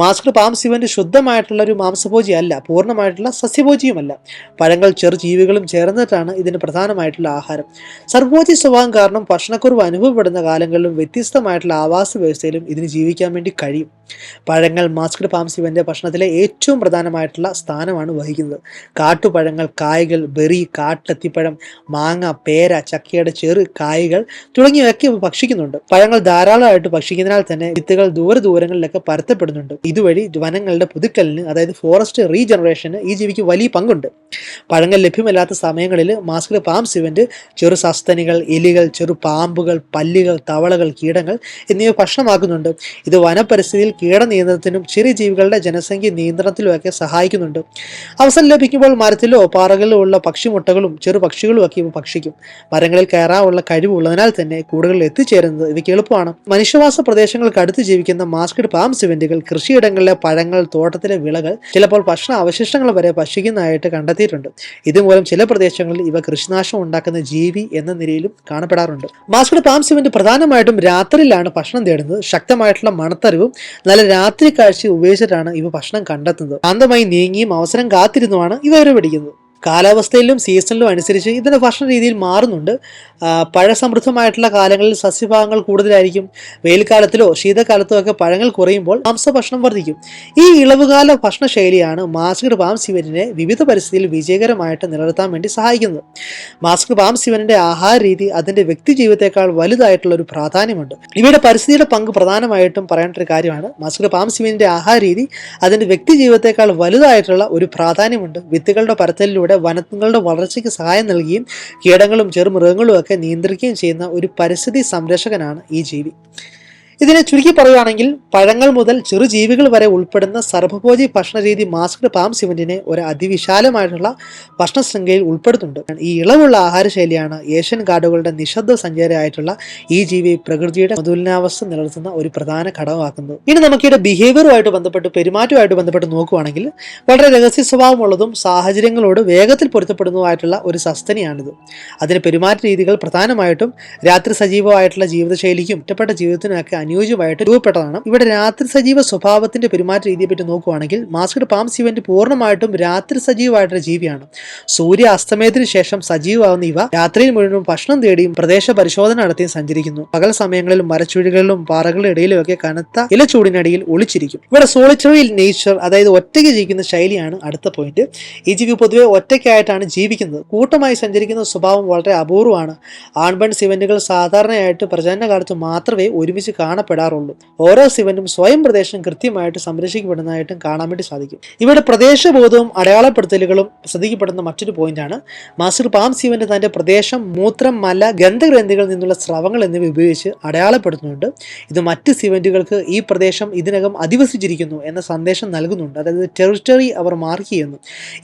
മാസ്ക്ഡ് പാം സിവന്റ് ശുദ്ധമായിട്ടുള്ള ഒരു മാംസഭോജി അല്ല, പൂർണ്ണമായിട്ടുള്ള സസ്യഭോജിയുമല്ല. പഴങ്ങൾ, ചെറുജീവികളും ചേർന്നിട്ടാണ് ഇതിന് പ്രധാനമായിട്ടുള്ള ആഹാരം. സർവഭോജി സ്വഭാവം കാരണം ഭക്ഷണക്കുറവ് അനുഭവപ്പെടുന്ന കാലങ്ങളിലും വ്യത്യസ്തമായിട്ടുള്ള ആവാസ വ്യവസ്ഥയിലും ഇതിന് ജീവിക്കാൻ വേണ്ടി കഴിയും. പഴങ്ങൾ മാസ്ക്ഡ് പാം സിവന്റെ ഭക്ഷണത്തിലെ ഏറ്റവും പ്രധാനമായിട്ടുള്ള സ്ഥാനമാണ് വഹിക്കുന്നത്. കാട്ടുപഴങ്ങൾ, കായ്കൾ, ബെറി, കാട്ടത്തിപ്പഴം, മാങ്ങ, പേര, ചക്കയുടെ ചെറു കായ്കൾ തുടങ്ങിയവയൊക്കെ ഭക്ഷിക്കുന്നുണ്ട്. പഴങ്ങൾ ധാരാളമായിട്ട് ഭക്ഷിക്കുന്നതിനാൽ തന്നെ വിത്തുകൾ ദൂരങ്ങളിലൊക്കെ പരത്തപ്പെടുന്നുണ്ട്. ഇതുവഴി വനങ്ങളുടെ പുതുക്കലിന്, അതായത് ഫോറസ്റ്റ് റീജനറേഷന് ഈ ജീവിക്ക് വലിയ പങ്കുണ്ട്. പഴങ്ങൾ ലഭ്യമല്ലാത്ത സമയങ്ങളിൽ മാസ്ക്ഡ് പാം സിവന്റ് ചെറു സസ്തനികൾ, എലികൾ, ചെറു പാമ്പുകൾ, പല്ലികൾ, തവളകൾ, കീടങ്ങൾ എന്നിവ ഭക്ഷണമാക്കുന്നുണ്ട്. ഇത് വനപരിസ്ഥിതിയിൽ കീടനിയന്ത്രണത്തിനും ചെറിയ ജീവികളുടെ ജനസംഖ്യ നിയന്ത്രണത്തിലുമൊക്കെ സഹായിക്കുന്നുണ്ട്. അവസരം ലഭിക്കുമ്പോൾ മരത്തിലോ പാറകളിലോ ഉള്ള പക്ഷിമുട്ടകളും ചെറു പക്ഷികളും ഒക്കെ ഇവ ഭക്ഷിക്കും. മരങ്ങളിൽ കയറാനുള്ള കഴിവുള്ളതിനാൽ തന്നെ കൂടുകളിൽ എത്തിച്ചേരുന്നത് ഇവയ്ക്ക് എളുപ്പമാണ്. മനുഷ്യവാസ പ്രദേശങ്ങൾക്ക് അടുത്ത് ജീവിക്കുന്ന മാസ്ക്ഡ് പാം സിവന്റുകൾ കൃഷിയിടങ്ങളിലെ പഴങ്ങൾ, തോട്ടത്തിലെ വിളകൾ, ചിലപ്പോൾ ഭക്ഷണ അവശിഷ്ടങ്ങൾ വരെ ഭക്ഷിക്കുന്നതായിട്ട് കണ്ടെത്തിയിട്ടുണ്ട്. ഇതുമൂലം ചില പ്രദേശങ്ങളിൽ ഇവ കൃഷിനാശം ഉണ്ടാക്കുന്ന ജീവി എന്ന നിലയിലും കാണപ്പെടാറുണ്ട്. മാസ്ക്ഡ് പാം സിവന്റ് പ്രധാനമായിട്ടും രാത്രിയിലാണ് ഭക്ഷണം തേടുന്നത്. ശക്തമായിട്ടുള്ള മണത്തറിവും നല്ല രാത്രി കാഴ്ച ഉപയോഗിച്ചിട്ടാണ് ഇവ ഭക്ഷണം കണ്ടെത്തുന്നത്. ശാന്തമായി നീങ്ങിയും അവസരം കാത്തിരുന്നുമാണ് ഇവ പിടിക്കുന്നത്. കാലാവസ്ഥയിലും സീസണിലും അനുസരിച്ച് ഇതിൻ്റെ ഭക്ഷണ രീതിയിൽ മാറുന്നുണ്ട്. പഴസമൃദ്ധമായിട്ടുള്ള കാലങ്ങളിൽ സസ്യഭാഗങ്ങൾ കൂടുതലായിരിക്കും. വെയിൽക്കാലത്തിലോ ശീതകാലത്തോ ഒക്കെ പഴങ്ങൾ കുറയുമ്പോൾ മാംസഭക്ഷണം വർദ്ധിക്കും. ഈ ഇളവുകാല ഭക്ഷണശൈലിയാണ് മാസ്ക്ഡ് പാം സിവന്റിനെ വിവിധ പരിസ്ഥിതിയിൽ വിജയകരമായിട്ട് നിലനിർത്താൻ വേണ്ടി സഹായിക്കുന്നത്. മാസ്ക്ഡ് പാം സിവന്റിന്റെ ആഹാര രീതി അതിന്റെ വ്യക്തി ജീവിതത്തെക്കാൾ വലുതായിട്ടുള്ള ഒരു പ്രാധാന്യമുണ്ട്. ഇവയുടെ പരിസ്ഥിതിയുടെ പങ്ക് പ്രധാനമായിട്ടും പറയേണ്ട ഒരു കാര്യമാണ്. മാസ്ക്ഡ് പാം സിവന്റിന്റെ ആഹാര രീതി അതിന്റെ വ്യക്തി ജീവിതത്തെക്കാൾ വലുതായിട്ടുള്ള ഒരു പ്രാധാന്യമുണ്ട്. വിത്തുകളുടെ പരത്തലിലൂടെ വനങ്ങളുടെ വളർച്ചയ്ക്ക് സഹായം നൽകുകയും കീടങ്ങളും ചെറുമൃഗങ്ങളും ഒക്കെ നിയന്ത്രിക്കുകയും ചെയ്യുന്ന ഒരു പരിസ്ഥിതി സംരക്ഷകനാണ് ഈ ജീവി. ഇതിനെ ചുരുക്കി പറയുകയാണെങ്കിൽ പഴങ്ങൾ മുതൽ ചെറുജീവികൾ വരെ ഉൾപ്പെടുന്ന സർവഭോജി ഭക്ഷണരീതി മാസ്ക്ഡ് പാം സിവന്റിനെ ഒരു അതിവിശാലമായിട്ടുള്ള ഭക്ഷണ ശൃംഖലയിൽ ഉൾപ്പെടുത്തുന്നുണ്ട്. ഈ ഇളവുള്ള ആഹാരശൈലിയാണ് ഏഷ്യൻ കാടുകളുടെ നിശബ്ദ സഞ്ചാരിയായിട്ടുള്ള ഈ ജീവി പ്രകൃതിയുടെ മതുലനാവസ്ഥ നിലനിർത്തുന്ന ഒരു പ്രധാന ഘടകമാക്കുന്നത്. ഇനി നമുക്കിവിടെ ബിഹേവിയറുമായിട്ട് ബന്ധപ്പെട്ട് പെരുമാറ്റവുമായിട്ട് ബന്ധപ്പെട്ട് നോക്കുകയാണെങ്കിൽ വളരെ രഹസ്യ സ്വഭാവമുള്ളതും സാഹചര്യങ്ങളോട് വേഗത്തിൽ പൊരുത്തപ്പെടുന്നതുമായിട്ടുള്ള ഒരു സസ്തനിയാണിത്. അതിന് പെരുമാറ്റ രീതികൾ പ്രധാനമായിട്ടും രാത്രി സജീവമായിട്ടുള്ള ജീവിതശൈലിക്കും ഒറ്റപ്പെട്ട ജീവിതത്തിനൊക്കെ അനുയോജ്യമായിട്ട് രൂപപ്പെട്ടതാണ്. ഇവിടെ രാത്രി സജീവ സ്വഭാവത്തിന്റെ പെരുമാറ്റ രീതിയെ പറ്റി നോക്കുകയാണെങ്കിൽ മാസ്ക്ഡ് പാം സിവന്റ് പൂർണ്ണമായിട്ടും രാത്രി സജീവമായിട്ടുള്ള ജീവിയാണ്. സൂര്യ അസ്തമയത്തിന് ശേഷം സജീവമാവുന്ന ഇവ രാത്രിയിൽ മുഴുവൻ ഭക്ഷണം തേടിയും പ്രദേശ പരിശോധന നടത്തിയും സഞ്ചരിക്കുന്നു. പകൽ സമയങ്ങളിലും മരച്ചുഴികളിലും പാറകളുടെ ഇടയിലും ഒക്കെ കനത്ത ഇലച്ചൂടിനടിയിൽ ഒളിച്ചിരിക്കും. ഇവിടെ സോളിറ്ററി നേച്ചർ, അതായത് ഒറ്റയ്ക്ക് ജീവിക്കുന്ന ശൈലിയാണ് അടുത്ത പോയിന്റ്. ഈ ജീവി പൊതുവെ ഒറ്റയ്ക്കായിട്ടാണ് ജീവിക്കുന്നത്. കൂട്ടമായി സഞ്ചരിക്കുന്ന സ്വഭാവം വളരെ അപൂർവമാണ്. ആൺപെൺ സിവന്റുകൾ സാധാരണയായിട്ട് പ്രജനന കാലത്ത് മാത്രമേ ഒരുമിച്ച് കാണപ്പെടാറുള്ളൂ. ഓരോ സിവന്റും സ്വയം പ്രദേശം കൃത്യമായിട്ട് സംരക്ഷിക്കപ്പെടുന്നതായിട്ടും കാണാൻ വേണ്ടി സാധിക്കും. ഇവിടെ പ്രദേശബോധവും അടയാളപ്പെടുത്തലുകളും ശ്രദ്ധിക്കപ്പെടുന്ന മറ്റൊരു പോയിന്റാണ്. മാസ്ക്ഡ് പാം സിവന്റ് തന്റെ പ്രദേശം മൂത്രം, മല, ഗന്ധഗ്രന്ഥികളിൽ നിന്നുള്ള സ്രവങ്ങൾ എന്നിവ ഉപയോഗിച്ച് അടയാളപ്പെടുത്തുന്നുണ്ട്. ഇത് മറ്റ് സിവന്റുകൾക്ക് ഈ പ്രദേശം ഇതിനകം അധിവസിച്ചിരിക്കുന്നു എന്ന സന്ദേശം നൽകുന്നുണ്ട്. അതായത് ടെറിട്ടറി അവർ മാർക്ക് ചെയ്യുന്നു.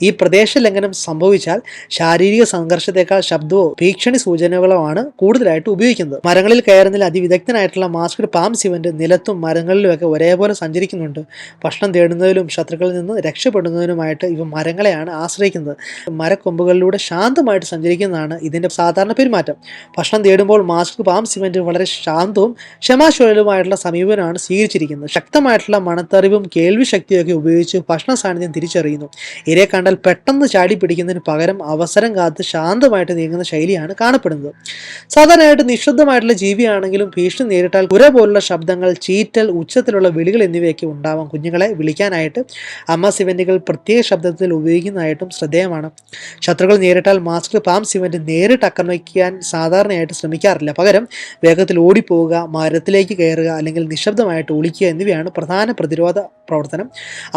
ഈ പ്രദേശ ലംഘനം സംഭവിച്ചാൽ ശാരീരിക സംഘർഷത്തെക്കാൾ ശബ്ദമോ ഭീഷണി സൂചനകളോ ആണ് കൂടുതലായിട്ട് ഉപയോഗിക്കുന്നത്. മരങ്ങളിൽ കയറുന്നതിൽ അതിവിദഗ്ധനായിട്ടുള്ള മാസ്ക്ഡ് പാം സിവന്റ് നിലത്തും മരങ്ങളിലുമൊക്കെ ഒരേപോലെ സഞ്ചരിക്കുന്നുണ്ട്. ഭക്ഷണം തേടുന്നതിലും ശത്രുക്കളിൽ നിന്ന് രക്ഷപ്പെടുന്നതിനുമായിട്ട് ഇവ മരങ്ങളെയാണ് ആശ്രയിക്കുന്നത്. മരക്കൊമ്പുകളിലൂടെ ശാന്തമായിട്ട് സഞ്ചരിക്കുന്നതാണ് ഇതിന്റെ സാധാരണ പെരുമാറ്റം. ഭക്ഷണം തേടുമ്പോൾ മാസ്ക്ഡ് പാം സിവന്റ് വളരെ ശാന്തവും ക്ഷമാശീലവുമായിട്ടുള്ള സമീപനമാണ് സ്വീകരിച്ചിരിക്കുന്നത്. ശക്തമായിട്ടുള്ള മണത്തറിവും കേൾവി ശക്തിയൊക്കെ ഉപയോഗിച്ച് ഭക്ഷണ സാന്നിധ്യം തിരിച്ചറിയുന്നു. ഇരയെ കണ്ടാൽ പെട്ടെന്ന് ചാടി പിടിക്കുന്നതിന് പകരം അവസരം കാത്ത് ശാന്തമായിട്ട് നീങ്ങുന്ന ശൈലിയാണ് കാണപ്പെടുന്നത്. സാധാരണയായിട്ട് നിശബ്ദമായിട്ടുള്ള ജീവിയാണെങ്കിലും ഭീഷണി നേരിട്ടാൽ കുര പോലുള്ള ശബ്ദങ്ങൾ, ചീറ്റൽ, ഉച്ചത്തിലുള്ള വിളികൾ എന്നിവയൊക്കെ ഉണ്ടാവാം. കുഞ്ഞുങ്ങളെ വിളിക്കാനായിട്ട് അമ്മ സിവന്റുകൾ പ്രത്യേക ശബ്ദത്തിൽ ഉപയോഗിക്കുന്നതായിട്ടും ശ്രദ്ധേയമാണ്. ശത്രുക്കൾ നേരിട്ടാൽ മാസ്ക്ഡ് പാം സിവന്റ് നേരിട്ട് ആക്രമിക്കാൻ സാധാരണയായിട്ട് ശ്രമിക്കാറില്ല. പകരം വേഗത്തിൽ ഓടിപ്പോവുക, മരത്തിലേക്ക് കയറുക, അല്ലെങ്കിൽ നിശബ്ദമായിട്ട് ഒളിക്കുക എന്നിവയാണ് പ്രധാന പ്രതിരോധ പ്രവർത്തനം.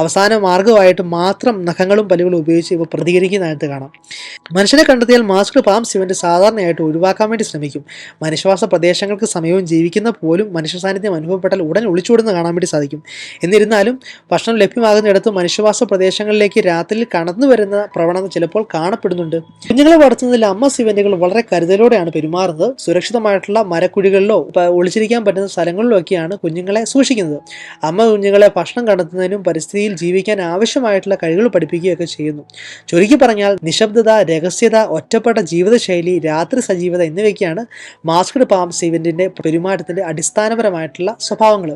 അവസാന മാർഗമായിട്ട് മാത്രം നഖങ്ങളും പല്ലുകളും ഉപയോഗിച്ച് ഇവ പ്രതികരിക്കുന്നതായിട്ട് കാണാം. മനുഷ്യനെ കണ്ടെത്തിയാൽ മാസ്ക്ഡ് പാം സിവന്റ് സാധാരണയായിട്ട് ഒഴിവാക്കാൻ വേണ്ടി ശ്രമിക്കും. മനുഷ്യവാസ പ്രദേശങ്ങൾക്ക് സമീപം ജീവിക്കുന്ന പോലും മനുഷ്യ സാന്നിധ്യം അനുഭവപ്പെട്ടാൽ ഉടൻ ഒളിച്ചോടുന്ന കാണാൻ വേണ്ടി സാധിക്കും. എന്നിരുന്നാലും ഭക്ഷണം ലഭ്യമാകുന്നിടത്ത് മനുഷ്യവാസ പ്രദേശങ്ങളിലേക്ക് രാത്രിയിൽ കടന്നു വരുന്ന പ്രവണത ചിലപ്പോൾ കാണപ്പെടുന്നുണ്ട്. കുഞ്ഞുങ്ങളെ വളർത്തുന്നതിൽ അമ്മ സിവന്റുകൾ വളരെ കരുതലോടെയാണ് പെരുമാറുന്നത്. സുരക്ഷിതമായിട്ടുള്ള മരക്കുഴികളിലോ ഒളിച്ചിരിക്കാൻ പറ്റുന്ന സ്ഥലങ്ങളിലോ ഒക്കെയാണ് കുഞ്ഞുങ്ങളെ സൂക്ഷിക്കുന്നത്. അമ്മ കുഞ്ഞുങ്ങളെ ഭക്ഷണം കണ്ടെത്തുന്നതിനും പരിസ്ഥിതിയിൽ ജീവിക്കാൻ ആവശ്യമായിട്ടുള്ള കഴിവുകൾ പഠിപ്പിക്കുകയൊക്കെ ചെയ്യുന്നു. ചുരുക്കി പറഞ്ഞാൽ നിശബ്ദത, രഹസ്യത, ഒറ്റപ്പെട്ട ജീവിതശൈലി, രാത്രി സജീവത എന്നിവയൊക്കെയാണ് മാസ്ക്ഡ് പാം സിവന്റിന്റെ പെരുമാറ്റത്തിന്റെ അടിസ്ഥാനപരമായിട്ടുള്ള സ്വഭാവങ്ങൾ.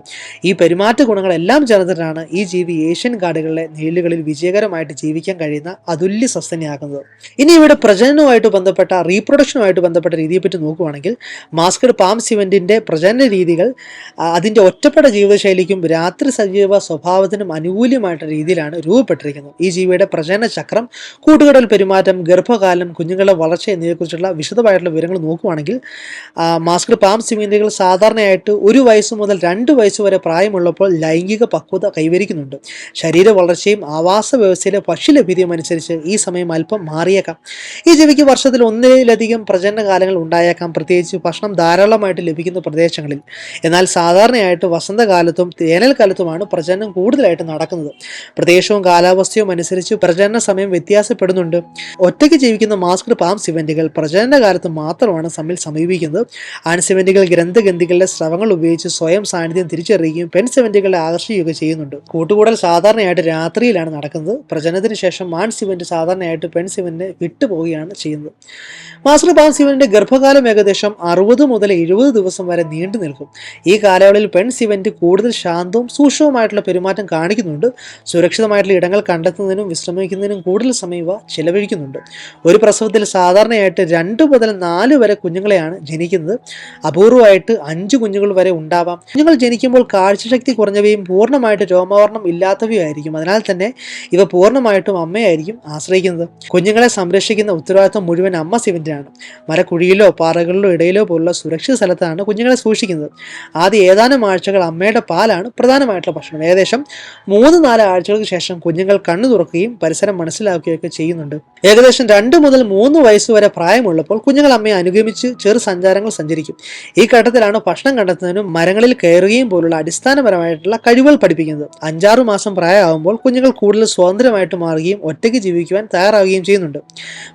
ഈ പെരുമാറ്റ ഗുണങ്ങളെല്ലാം ചേർന്നിട്ടാണ് ഈ ജീവി ഏഷ്യൻ കാടുകളിലെ നീളുകളിൽ വിജയകരമായിട്ട് ജീവിക്കാൻ കഴിയുന്ന അതുല്യ സസ്തനിയാക്കുന്നത്. ഇനി ഇവിടെ പ്രജനനവുമായിട്ട് ബന്ധപ്പെട്ട റീപ്രൊഡക്ഷനുമായിട്ട് ബന്ധപ്പെട്ട രീതിയെപ്പറ്റി നോക്കുകയാണെങ്കിൽ മാസ്ക്ഡ് പാം സിവന്റിന്റെ പ്രജനന രീതികൾ അതിന്റെ ഒറ്റപ്പെട്ട ജീവിതശൈലിക്കും രാത്രി സജീവ സ്വഭാവത്തിനും അനുകൂലമായിട്ടുള്ള രീതിയിലാണ് രൂപപ്പെട്ടിരിക്കുന്നത്. ഈ ജീവിയുടെ പ്രജനന ചക്രം, കൂട്ടുകെട്ടൽ പെരുമാറ്റം, ഗർഭകാലം, കുഞ്ഞുങ്ങളുടെ വളർച്ച എന്നിവയെക്കുറിച്ചുള്ള വിശദമായിട്ടുള്ള വിവരങ്ങൾ നോക്കുകയാണെങ്കിൽ മാസ്ക്ഡ് പാം സിവന്റുകൾ സാധാരണയായിട്ട് 1 വയസ്സ് മുതൽ 2 വയസ്സ് വരെ പ്രായമുള്ളപ്പോൾ ലൈംഗിക പക്വത കൈവരിക്കുന്നുണ്ട്. ശരീര വളർച്ചയും ആവാസ വ്യവസ്ഥയിലെ ഭക്ഷ്യലഭ്യതയും അനുസരിച്ച് ഈ സമയം അല്പം മാറിയേക്കാം. ഈ ജീവിക്ക് വർഷത്തിൽ 1-ലധികം പ്രജനന കാലങ്ങൾ ഉണ്ടായേക്കാം, പ്രത്യേകിച്ച് ഭക്ഷണം ധാരാളമായിട്ട് ലഭിക്കുന്ന പ്രദേശങ്ങളിൽ. എന്നാൽ സാധാരണയായിട്ട് വസന്തകാലത്തും വേനൽക്കാലത്തുമാണ് പ്രജനനം കൂടുതലായിട്ട് നടക്കുന്നത്. പ്രദേശവും കാലാവസ്ഥയും അനുസരിച്ച് പ്രജനന സമയം വ്യത്യാസപ്പെടുന്നുണ്ട്. ഒറ്റയ്ക്ക് ജീവിക്കുന്ന മാസ്ക്ഡ് പാം സിവന്റുകൾ പ്രജനന കാലത്ത് മാത്രമാണ് തമ്മിൽ സമീപിക്കുന്നത്. ആൺ സിവന്റുകൾ ഗ്രന്ഥഗന്ധികളുടെ സ്രവങ്ങൾ ഉപയോഗിച്ച് സ്വയം സാന്നിധ്യം തിരിച്ചറിയുകയും പെൺ സിവന്റുകളെ ആകർഷിക്കുകയൊക്കെ ചെയ്യുന്നുണ്ട്. കൂട്ടുകൂടൽ സാധാരണയായിട്ട് രാത്രിയിലാണ് നടക്കുന്നത്. പ്രജനനത്തിന് ശേഷം ആൺ സിവന്റ് സാധാരണയായിട്ട് പെൺ സിവന്റിനെ വിട്ടുപോവുകയാണ് ചെയ്യുന്നത്. മാസ്ക്ഡ് പാം സിവന്റിന്റെ ഗർഭകാലം ഏകദേശം 60 മുതൽ 70 ദിവസം വരെ നീണ്ടു നിൽക്കും. ഈ കാലയളവിൽ പെൺ സിവന്റ് കൂടുതൽ ശാന്തവും സൂക്ഷ്മവുമായിട്ടുള്ള പെരുമാറ്റം കാണിക്കുന്നുണ്ട്. സുരക്ഷിതമായിട്ടുള്ള ഇടങ്ങൾ കണ്ടെത്തുന്നതിനും വിശ്രമിക്കുന്നതിനും കൂടുതൽ സമയം ഇവ ചെലവഴിക്കുന്നുണ്ട്. ഒരു പ്രസവത്തിൽ സാധാരണയായിട്ട് 2 മുതൽ 4 വരെ കുഞ്ഞുങ്ങളെയാണ് ജനിക്കുന്നത്. അപൂർവമായിട്ട് 5 കുഞ്ഞുങ്ങൾ വരെ ഉണ്ടാവാം. കുഞ്ഞുങ്ങൾ ജനിക്കുമ്പോൾ കാഴ്ചശക്തി കുറഞ്ഞവയും പൂർണ്ണമായിട്ട് രോമവർണ്ണം ഇല്ലാത്തവയായിരിക്കും. അതിനാൽ തന്നെ ഇവ പൂർണ്ണമായിട്ടും അമ്മയായിരിക്കും ആശ്രയിക്കുന്നത്. കുഞ്ഞുങ്ങളെ സംരക്ഷിക്കുന്ന ഉത്തരവാദിത്വം മുഴുവൻ അമ്മ സിവന്റിനാണ്. മരക്കുഴിയിലോ പാറകളിലോ ഇടയിലോ പോലുള്ള സുരക്ഷിത സ്ഥലത്താണ് കുഞ്ഞുങ്ങളെ സൂക്ഷിക്കുന്നത്. ആദ്യ ഏതാനും ആഴ്ചകൾ അമ്മയുടെ പാലാണ് പ്രധാനമായിട്ടുള്ള ഭക്ഷണം. ഏകദേശം 3-4 ആഴ്ചകൾക്ക് ശേഷം കുഞ്ഞുങ്ങൾ കണ്ണു തുറക്കുകയും പരിസരം മനസ്സിലാക്കുകയൊക്കെ ചെയ്യുന്നുണ്ട്. ഏകദേശം ഏകദേശം 2 മുതൽ 3 വയസ്സ് വരെ പ്രായമുള്ളപ്പോൾ കുഞ്ഞുങ്ങൾ അമ്മയെ അനുഗമിച്ച് ചെറു സഞ്ചാരങ്ങൾ സഞ്ചരിക്കും. ഈ ഘട്ടത്തിലാണ് ഭക്ഷണം കണ്ടെത്തുന്നതിനും മരങ്ങളിൽ കയറുകയും പോലുള്ള അടിസ്ഥാനപരമായിട്ടുള്ള കഴിവുകൾ പഠിപ്പിക്കുന്നത്. 5-6 മാസം പ്രായമാകുമ്പോൾ കുഞ്ഞുങ്ങൾ കൂടുതൽ സ്വതന്ത്രമായിട്ട് മാറുകയും ഒറ്റയ്ക്ക് ജീവിക്കുവാൻ തയ്യാറാവുകയും ചെയ്യുന്നുണ്ട്.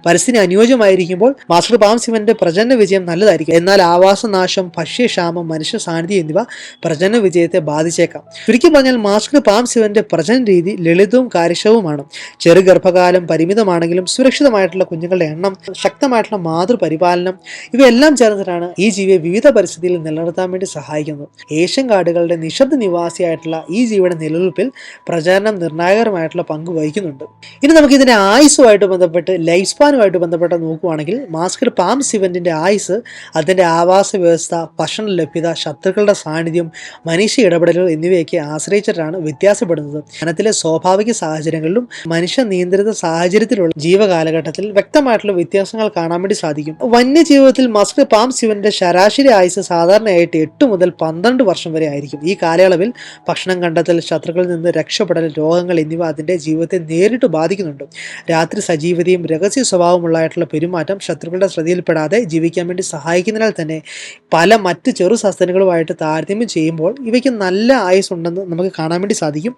പരിസ്ഥിതി അനുയോജ്യമായിരിക്കുമ്പോൾ മാസ്റ്റർ പാം സിവന്റെ പ്രജനന വിജയം നല്ലതായിരിക്കും. എന്നാൽ ആവാസനാശം, ഭക്ഷ്യക്ഷാമം, മനുഷ്യ സാന്നിധ്യം എന്നിവ പ്രജനന വിജയത്തെ ബാധിച്ചേക്കാം. ചുരുക്കി പറഞ്ഞാൽ മാസ്റ്റർ പാം സിവന്റെ പ്രജനന രീതി ലളിതവും കാര്യക്ഷമവുമാണ്. ചെറു ഗർഭകാലം പരിമിതമാണെങ്കിലും സുരക്ഷിതമായിട്ടുള്ള കുഞ്ഞുങ്ങളുടെ എണ്ണം, ശക്തമായിട്ടുള്ള മാതൃപരിപാലനം ഇവയെല്ലാം ചേർന്നിട്ടാണ് ഈ ജീവിയെ വിവിധ പരിസ്ഥിതിയിൽ നിലനിർത്താൻ വേണ്ടി സഹായിക്കുന്നത്. ഏഷ്യൻ കാടുകളുടെ നിശബ്ദ നിവാസിയായിട്ടുള്ള ഈ ജീവിയുടെ നിലനിൽപ്പിൽ പ്രജനനം നിർണായകരമായിട്ടുള്ള പങ്ക് വഹിക്കുന്നുണ്ട്. ഇനി നമുക്ക് ഇതിന്റെ ആയുസ്സുമായിട്ട് ബന്ധപ്പെട്ട്, ലൈഫ് സ്പാനുമായിട്ട് ബന്ധപ്പെട്ട് നോക്കുകയാണെങ്കിൽ മാസ്കഡ് പാം സിവന്റിന്റെ ആയുസ് അതിന്റെ ആവാസ വ്യവസ്ഥ, ഭക്ഷണ ലഭ്യത, ശത്രുക്കളുടെ സാന്നിധ്യം, മനുഷ്യ ഇടപെടലുകൾ എന്നിവയൊക്കെ ആശ്രയിച്ചിട്ടാണ് വ്യത്യാസപ്പെടുന്നത്. വനത്തിലെ സ്വാഭാവിക സാഹചര്യങ്ങളിലും മനുഷ്യ നിയന്ത്രിത സാഹചര്യത്തിലുള്ള ജീവകാലഘട്ടത്തിൽ വ്യക്തമായിട്ടുള്ള വ്യത്യാസങ്ങൾ കാണാൻ വേണ്ടി സാധിക്കും. വന്യജീവിതത്തിൽ മാസ്കഡ് പാം സിവന്റെ ശരാശരി ആയുസ് സാധാരണയായിട്ട് 8 മുതൽ 12 വർഷം വരെ ആയിരിക്കും. ഈ കാലയളവിൽ ഭക്ഷണം കണ്ടെത്തൽ, ശത്രുക്കളിൽ നിന്ന് രക്ഷപ്പെടൽ, രോഗങ്ങൾ എന്നിവ അതിന്റെ ജീവിതത്തെ നേരിട്ട് ബാധിക്കുന്നുണ്ട്. രാത്രി സജീവതയും രഹസ്യ സ്വഭാവമുള്ളതായിട്ടുള്ള പെരുമാറ്റം ശത്രുക്കളുടെ ശ്രദ്ധയിൽപ്പെടാതെ ജീവിക്കാൻ വേണ്ടി സഹായിക്കുന്നതിനാൽ തന്നെ പല മറ്റ് ചെറു സസ്തനുകളുമായിട്ട് താരതമ്യം ചെയ്യുമ്പോൾ ഇവയ്ക്ക് നല്ല ആയുസ് ഉണ്ടെന്ന് നമുക്ക് കാണാൻ വേണ്ടി സാധിക്കും.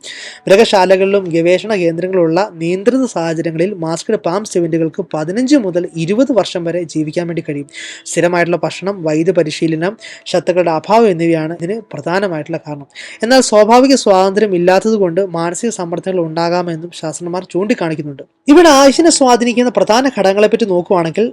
മൃഗശാലകളിലും ഗവേഷണ കേന്ദ്രങ്ങളിലുള്ള നിയന്ത്രിത സാഹചര്യങ്ങളിൽ മാസ്കഡ് പാം സിവന്റുകൾക്ക് 15 മുതൽ 20 വർഷം വരെ ജീവിക്കാൻ വേണ്ടി കഴിയും. സ്ഥിരമായിട്ടുള്ള ഭക്ഷണം, വൈദ്യ പരിശീലനം, ശത്രുക്കളുടെ അഭാവം എന്നിവയാണ് ഇതിന് പ്രധാനമായിട്ടുള്ള കാരണം. എന്നാൽ സ്വാഭാവിക സ്വാതന്ത്ര്യം ഇല്ലാത്തതുകൊണ്ട് മാനസിക സമ്മർദ്ദങ്ങൾ ഉണ്ടാകാമെന്നും ശാസ്ത്രജ്ഞന്മാർ ചൂണ്ടിക്കാണിക്കുന്നുണ്ട്. ഇവിടെ ആയുഷിനെ സ്വാധീനിക്കുന്ന പ്രധാന ഘടകങ്ങളെപ്പറ്റി നോക്കുകയാണെങ്കിൽ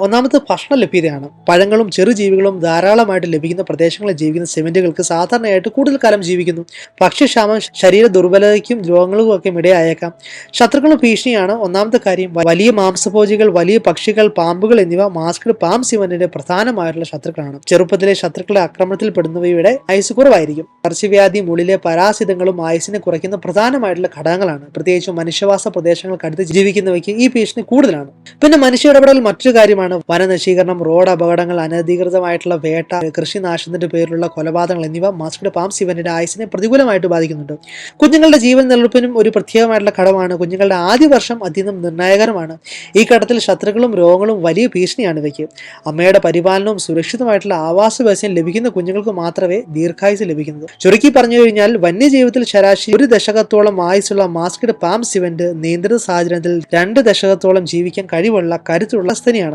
ഒന്നാമത് ഭക്ഷണ ലഭ്യതയാണ്. പഴങ്ങളും ചെറുജീവികളും ധാരാളമായിട്ട് ലഭിക്കുന്ന പ്രദേശങ്ങളിൽ ജീവിക്കുന്ന സിവന്റുകൾക്ക് സാധാരണയായിട്ട് കൂടുതൽ കാലം ജീവിക്കുന്നു. ഭക്ഷ്യക്ഷാമം ശരീര ദുർബലതയ്ക്കും രോഗങ്ങൾക്കും ഒക്കെ ഇടയായേക്കാം. ശത്രുക്കളും ഭീഷണിയാണ് ഒന്നാമത്തെ കാര്യം. വലിയ മാംസഭോജികൾ, വലിയ പക്ഷികൾ, പാമ്പുകൾ എന്നിവ മാസ്കഡ് പാം സിവന്റിന്റെ പ്രധാനമായിട്ടുള്ള ശത്രുക്കളാണ്. ചെറുപ്പത്തിലെ ശത്രുക്കളുടെ ആക്രമണത്തിൽ പെടുന്നവയുടെ ആയുസ് കുറവായിരിക്കും. പകർച്ചവ്യാധിയും ഉള്ളിലെ പരാസിതങ്ങളും ആയുസിനെ കുറയ്ക്കുന്ന പ്രധാനമായിട്ടുള്ള ഘടകങ്ങളാണ്. പ്രത്യേകിച്ചും മനുഷ്യവാസ പ്രദേശങ്ങൾക്കടുത്ത് ജീവിക്കുന്നവയ്ക്ക് ഈ ഭീഷണി കൂടുതലാണ്. പിന്നെ മനുഷ്യ ഇടപെടൽ മറ്റൊരു കാര്യമാണ്. വനനശീകരണം, റോഡ് അപകടങ്ങൾ, അനധികൃതമായിട്ടുള്ള വേട്ട, കൃഷിനാശത്തിന്റെ പേരിലുള്ള കൊലപാതകങ്ങൾ എന്നിവ മാസ്കഡ് പാം സിവന്റിന്റെ ആയുസിനെ പ്രതികൂലമായിട്ട് ബാധിക്കുന്നുണ്ട്. കുഞ്ഞുങ്ങളുടെ ജീവൻ നിലനിൽപ്പിനും ഒരു പ്രത്യേകമായിട്ടുള്ള ഘടകമാണ്. കുഞ്ഞുങ്ങളുടെ ആദ്യ വർഷം അത്യന്തം നിർണായകരമാണ്. ഈ ഘട്ടത്തിൽ ശത്രുക്കളും രോഗങ്ങളും വലിയ ഭീഷണിയാണ് ഇവയ്ക്ക്. അമ്മയുടെ പരിപാലനവും സുരക്ഷിതമായിട്ടുള്ള ആവാസ വ്യവസ്ഥയും ലഭിക്കുന്ന കുഞ്ഞുങ്ങൾക്ക് മാത്രമേ ദീർഘായുസ് ലഭിക്കുന്നത്. ചുരുക്കി പറഞ്ഞു കഴിഞ്ഞാൽ വന്യജീവിതത്തിൽ ശരാശരി 1 ദശകത്തോളം ആയുസുള്ള മാസ്കഡ് പാം സിവന്റ് നിയന്ത്രിത സാഹചര്യത്തിൽ 2 ദശകത്തോളം ജീവിക്കാൻ കഴിവുള്ള കരുത്തുള്ള സസ്തനിയാണ്.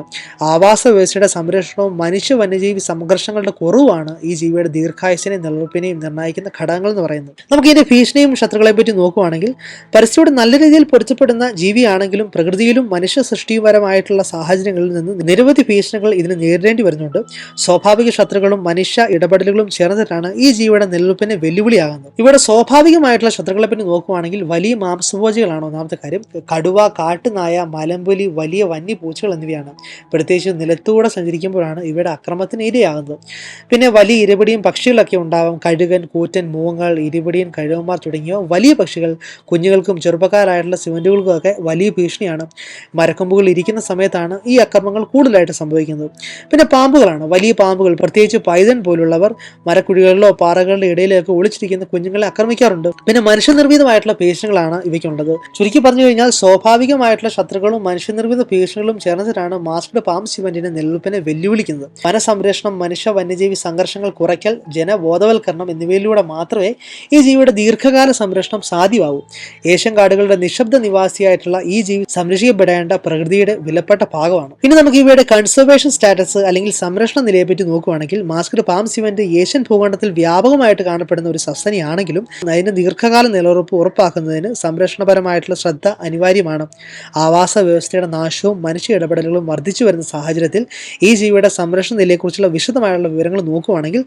ആവാസ വ്യവസ്ഥയുടെ സംരക്ഷണവും മനുഷ്യ വന്യജീവി സംഘർഷങ്ങളുടെ കുറവാണ് ഈ ജീവിയുടെ ദീർഘായുസിനെയും നിലനിൽപ്പിനെയും നിർണ്ണയിക്കുന്ന ഘടകങ്ങൾ എന്ന് പറയുന്നത്. നമുക്ക് ഇതിന്റെ ഭീഷണിയും ശത്രുക്കളെ പറ്റി നോക്കുകയാണെങ്കിൽ പരിസ്ഥിതിയോട് നല്ല രീതിയിൽ പൊരുത്തപ്പെടുന്ന ജീവിയാണെങ്കിലും പ്രകൃതിയിലും മനുഷ്യ സൃഷ്ടിപരമായിട്ടുള്ള സാഹചര്യങ്ങളിൽ നിന്ന് നിരവധി ഭീഷണികൾ ഇതിന് നേരിടേണ്ടി വരുന്നുണ്ട്. സ്വാഭാവിക ശത്രുക്കളും മനുഷ്യ ഇടപെടലുകളും ചേർന്നിട്ടാണ് ഈ ജീവിയുടെ നിലനിൽപ്പിനെ വെല്ലുവിളിയാകുന്നത്. ഇവിടെ സ്വാഭാവികമായിട്ടുള്ള ശത്രുക്കളെ പറ്റി നോക്കുകയാണെങ്കിൽ വലിയ മാംസഭോജികളാണ് ഒന്നാമത്തെ കാര്യം. കടുവ, കാട്ടുനായ, മലമ്പുലി, വലിയ വന്യപൂച്ചകൾ എന്നിവയാണ്. പ്രത്യേകിച്ച് നിലത്തൂടെ സഞ്ചരിക്കുമ്പോഴാണ് ഇവയുടെ അക്രമത്തിന് ഇരയാകുന്നത്. പിന്നെ വലിയ ഇരപിടിയും പക്ഷികളൊക്കെ ഉണ്ടാവാം. കഴുകൻ, കൂറ്റൻ, മൂങ്ങകൾ, ഇരപിടിയൻ, കഴുകന്മാർ തുടങ്ങിയ വലിയ പക്ഷികൾ കുഞ്ഞുങ്ങൾക്കും ചെറുപ്പക്കാരായിട്ടുള്ള സിവന്റുകൾക്കും ഒക്കെ വലിയ ഭീഷണിയാണ്. മരക്കൊമ്പുകൾ ഇരിക്കുന്ന സമയത്താണ് ഈ അക്രമങ്ങൾ കൂടുതലായിട്ട് സംഭവിക്കുന്നത്. പിന്നെ പാമ്പുകളാണ്. വലിയ പാമ്പുകൾ, പ്രത്യേകിച്ച് പൈതൺ പോലുള്ളവർ മരക്കുഴികളിലോ പാറകളുടെ ഇടയിലൊക്കെ ഒളിച്ചിരിക്കുന്ന കുഞ്ഞുങ്ങളെ ആക്രമിക്കാറുണ്ട്. പിന്നെ മനുഷ്യനിർമ്മിതമായിട്ടുള്ള ഭീഷണികളാണ് ഇവയ്ക്കുള്ളത്. ചുരുക്കി പറഞ്ഞു കഴിഞ്ഞാൽ സ്വാഭാവികമായിട്ടുള്ള ശത്രുക്കളും മനുഷ്യനിർമ്മിത ഭീഷണികളും ചേർന്നിട്ടാണ് മാസ്കഡ് പാം സിവന്റിന്റെ നിലനിൽപ്പിനെ വെല്ലുവിളിക്കുന്നത്. വനസംരക്ഷണം, മനുഷ്യ വന്യജീവി സംഘർഷങ്ങൾ കുറയ്ക്കൽ, ജനബോധവൽക്കരണം എന്നിവയിലൂടെ മാത്രമേ ഈ ജീവിയുടെ ദീർഘകാല സംരക്ഷണം സാധ്യമാവൂ. ഏഷ്യൻ കാടുകളുടെ നിശബ്ദ നിവാസിയായിട്ടുള്ള ഈ ജീവി സംരക്ഷിക്കപ്പെടേണ്ട പ്രകൃതിയുടെ വിലപ്പെട്ട ഭാഗമാണ്. ഇനി നമുക്ക് ഇവയുടെ കൺസർവേഷൻ സ്റ്റാറ്റസ് അല്ലെങ്കിൽ സംരക്ഷണ നിലയെ പറ്റി നോക്കുകയാണെങ്കിൽ മാസ്കഡ് പാം സിവന്റ് ഏഷ്യൻ ഭൂഖണ്ഡത്തിൽ വ്യാപകമായിട്ട് കാണപ്പെടുന്ന ഒരു സസ്തനിയാണെങ്കിലും അതിന്റെ ദീർഘകാല നിലനിൽപ്പ് ഉറപ്പാക്കുന്നതിന് സംരക്ഷണപരമായിട്ടുള്ള ശ്രദ്ധ അനിവാര്യമാണ്. ആവാസ വ്യവസ്ഥയുടെ നാശവും മനുഷ്യ ഇടപെടലുകളും വർദ്ധിച്ചു വരുന്ന സാഹചര്യത്തിൽ ഈ ജീവിയുടെ സംരക്ഷണ നിലയെക്കുറിച്ചുള്ള വിശദമായുള്ള വിവരങ്ങൾ നോക്കുകയാണെങ്കിൽ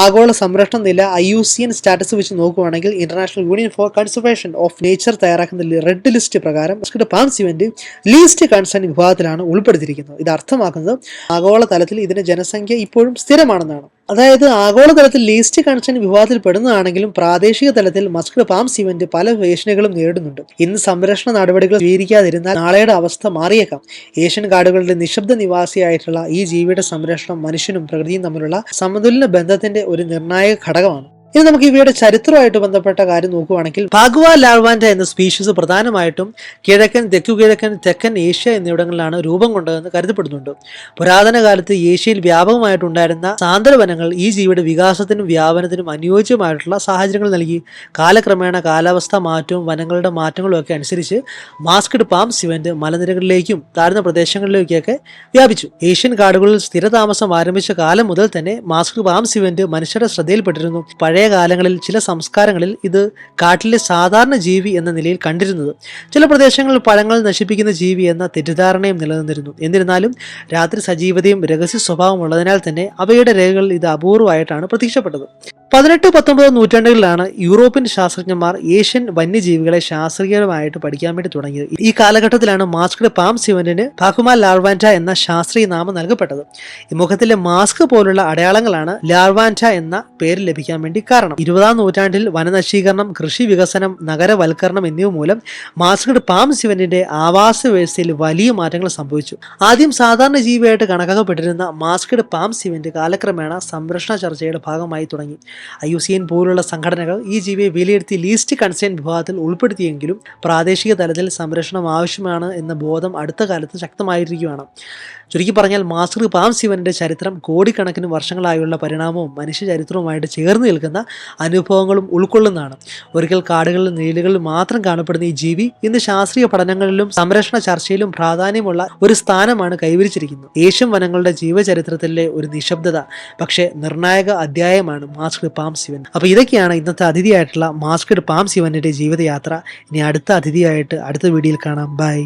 ആഗോള സംരക്ഷണ നില IUCN സ്റ്റാറ്റസ് വെച്ച് നോക്കുകയാണെങ്കിൽ international union for conservation of nature തയ്യാറാക്കുന്ന റെഡ് ലിസ്റ്റ് പ്രകാരം മാസ്കഡ് പാം സിവന്റ് ലീസ്റ്റ് കൺസേൺ വിഭാഗത്തിലാണ് ഉൾപ്പെടുത്തിയിരിക്കുന്നത്. ഇത് അർത്ഥമാക്കുന്നത് ആഗോള തലത്തിൽ ഇതിന്റെ ജനസംഖ്യ ഇപ്പോഴും സ്ഥിരമാണെന്നാണ്. അതായത് ആഗോളതലത്തിൽ ലീസ്റ്റ് കൺസേൺ വിഭാഗത്തിൽ പെടുന്നതാണെങ്കിലും പ്രാദേശിക തലത്തിൽ മാസ്കഡ് പാം സിവന്റ് പല ഭീഷണികളും നേരിടുന്നുണ്ട്. ഇന്ന് സംരക്ഷണ നടപടികൾ സ്വീകരിക്കാതിരുന്നാൽ നാളെയുടെ അവസ്ഥ മാറിയേക്കാം. ഏഷ്യൻ കാടുകളുടെ നിശബ്ദ നിവാസിയായിട്ടുള്ള ഈ ജീവിയുടെ സംരക്ഷണം മനുഷ്യനും പ്രകൃതിയും തമ്മിലുള്ള സമതുലന ബന്ധത്തിന്റെ ഒരു നിർണായക ഘടകമാണ്. ഇനി നമുക്ക് ഇവയുടെ ചരിത്രമായിട്ട് ബന്ധപ്പെട്ട കാര്യം നോക്കുകയാണെങ്കിൽ ഭാഗ്വ ലാർവാൻഡ എന്ന സ്പീഷീസ് പ്രധാനമായിട്ടും കിഴക്കൻ, തെക്കുകിഴക്കൻ, തെക്കൻ ഏഷ്യ എന്നിവിടങ്ങളിലാണ് രൂപം കൊണ്ടതെന്ന് കരുതപ്പെടുന്നുണ്ട്. പുരാതന കാലത്ത് ഏഷ്യയിൽ വ്യാപകമായിട്ടുണ്ടായിരുന്ന സാന്ദ്രവനങ്ങൾ ഈ ജീവിയുടെ വികാസത്തിനും വ്യാപനത്തിനും അനുയോജ്യമായിട്ടുള്ള സാഹചര്യങ്ങൾ നൽകി. കാലക്രമേണ കാലാവസ്ഥാ മാറ്റവും വനങ്ങളുടെ മാറ്റങ്ങളും ഒക്കെ അനുസരിച്ച് മാസ്ക്ഡ് പാം സിവന്റ് മലനിരകളിലേക്കും താഴ്ന്ന പ്രദേശങ്ങളിലേക്കൊക്കെ വ്യാപിച്ചു. ഏഷ്യൻ കാടുകളിൽ സ്ഥിരതാമസം ആരംഭിച്ച കാലം മുതൽ തന്നെ മാസ്ക്ഡ് പാം സിവന്റ് മനുഷ്യരുടെ ശ്രദ്ധയിൽപ്പെട്ടിരുന്നു. പഴയ കാലങ്ങളിൽ ചില സംസ്കാരങ്ങളിൽ ഇത് കാട്ടിലെ സാധാരണ ജീവി എന്ന നിലയിൽ കണ്ടിരുന്നത്. ചില പ്രദേശങ്ങളിൽ പഴങ്ങൾ നശിപ്പിക്കുന്ന ജീവി എന്ന തെറ്റിദ്ധാരണയും നിലനിന്നിരുന്നു. എന്നിരുന്നാലും രാത്രി സജീവതയും രഹസ്യ സ്വഭാവം ഉള്ളതിനാൽ തന്നെ അവയുടെ രേഖകളിൽ ഇത് അപൂർവമായിട്ടാണ് പ്രത്യക്ഷപ്പെട്ടത്. 18-19 നൂറ്റാണ്ടുകളിലാണ് യൂറോപ്യൻ ശാസ്ത്രജ്ഞന്മാർ ഏഷ്യൻ വന്യജീവികളെ ശാസ്ത്രീയമായിട്ട് പഠിക്കാൻ വേണ്ടി തുടങ്ങിയത്. ഈ കാലഘട്ടത്തിലാണ് മാസ്ക്ഡ് പാം സിവന്റിന് ഭാഗ്വ ലാർവാൻഡ എന്ന ശാസ്ത്രീയ നാമം നൽകപ്പെട്ടത്. ഈ മുഖത്തിലെ മാസ്ക് പോലുള്ള അടയാളങ്ങളാണ് ലാർവാൻഡ എന്ന പേര് ലഭിക്കാൻ വേണ്ടി കാരണം. 20-ാം നൂറ്റാണ്ടിൽ വനനശീകരണം, കൃഷി വികസനം, നഗരവൽക്കരണം എന്നിവ മൂലം മാസ്ക്ഡ് പാം സിവന്റിന്റെ ആവാസ വ്യവസ്ഥയിൽ വലിയ മാറ്റങ്ങൾ സംഭവിച്ചു. ആദ്യം സാധാരണ ജീവിയായിട്ട് കണക്കാക്കപ്പെട്ടിരുന്ന മാസ്ക്ഡ് പാം സിവന്റ് കാലക്രമേണ സംരക്ഷണ ചർച്ചയുടെ ഭാഗമായി തുടങ്ങി. IUCN പോലുള്ള സംഘടനകൾ ഈ ജീവിയെ വിലയിരുത്തി ലീസ്റ്റ് കൺസേൺ വിഭാഗത്തിൽ ഉൾപ്പെടുത്തിയെങ്കിലും പ്രാദേശിക തലത്തിൽ സംരക്ഷണം ആവശ്യമാണ് എന്ന ബോധം അടുത്ത കാലത്ത് ശക്തമായിരിക്കുകയാണ്. ചുരുക്കി പറഞ്ഞാൽ മാസ്ക്ഡ് പാം സിവന്റിന്റെ ചരിത്രം കോടിക്കണക്കിന് വർഷങ്ങളായുള്ള പരിണാമവും മനുഷ്യ ചരിത്രവുമായിട്ട് ചേർന്ന് നിൽക്കുന്ന അനുഭവങ്ങളും ഉൾക്കൊള്ളുന്നതാണ്. ഒരിക്കൽ കാടുകളിലും നീലുകളിലും മാത്രം കാണപ്പെടുന്ന ഈ ജീവി ഇന്ന് ശാസ്ത്രീയ പഠനങ്ങളിലും സംരക്ഷണ ചർച്ചയിലും പ്രാധാന്യമുള്ള ഒരു സ്ഥാനമാണ് കൈവരിച്ചിരിക്കുന്നത്. ഏഷ്യൻ വനങ്ങളുടെ ജീവചരിത്രത്തിലെ ഒരു നിശബ്ദത പക്ഷേ നിർണായക അധ്യായമാണ് മാസ്ക്ഡ് പാം സിവന്റ്. അപ്പോൾ ഇതൊക്കെയാണ് ഇന്നത്തെ അതിഥിയായിട്ടുള്ള മാസ്ക്ഡ് പാം സിവന്റിന്റെ ജീവിതയാത്ര. ഇനി അടുത്ത അതിഥിയായിട്ട് അടുത്ത വീഡിയോയിൽ കാണാം. ബൈ.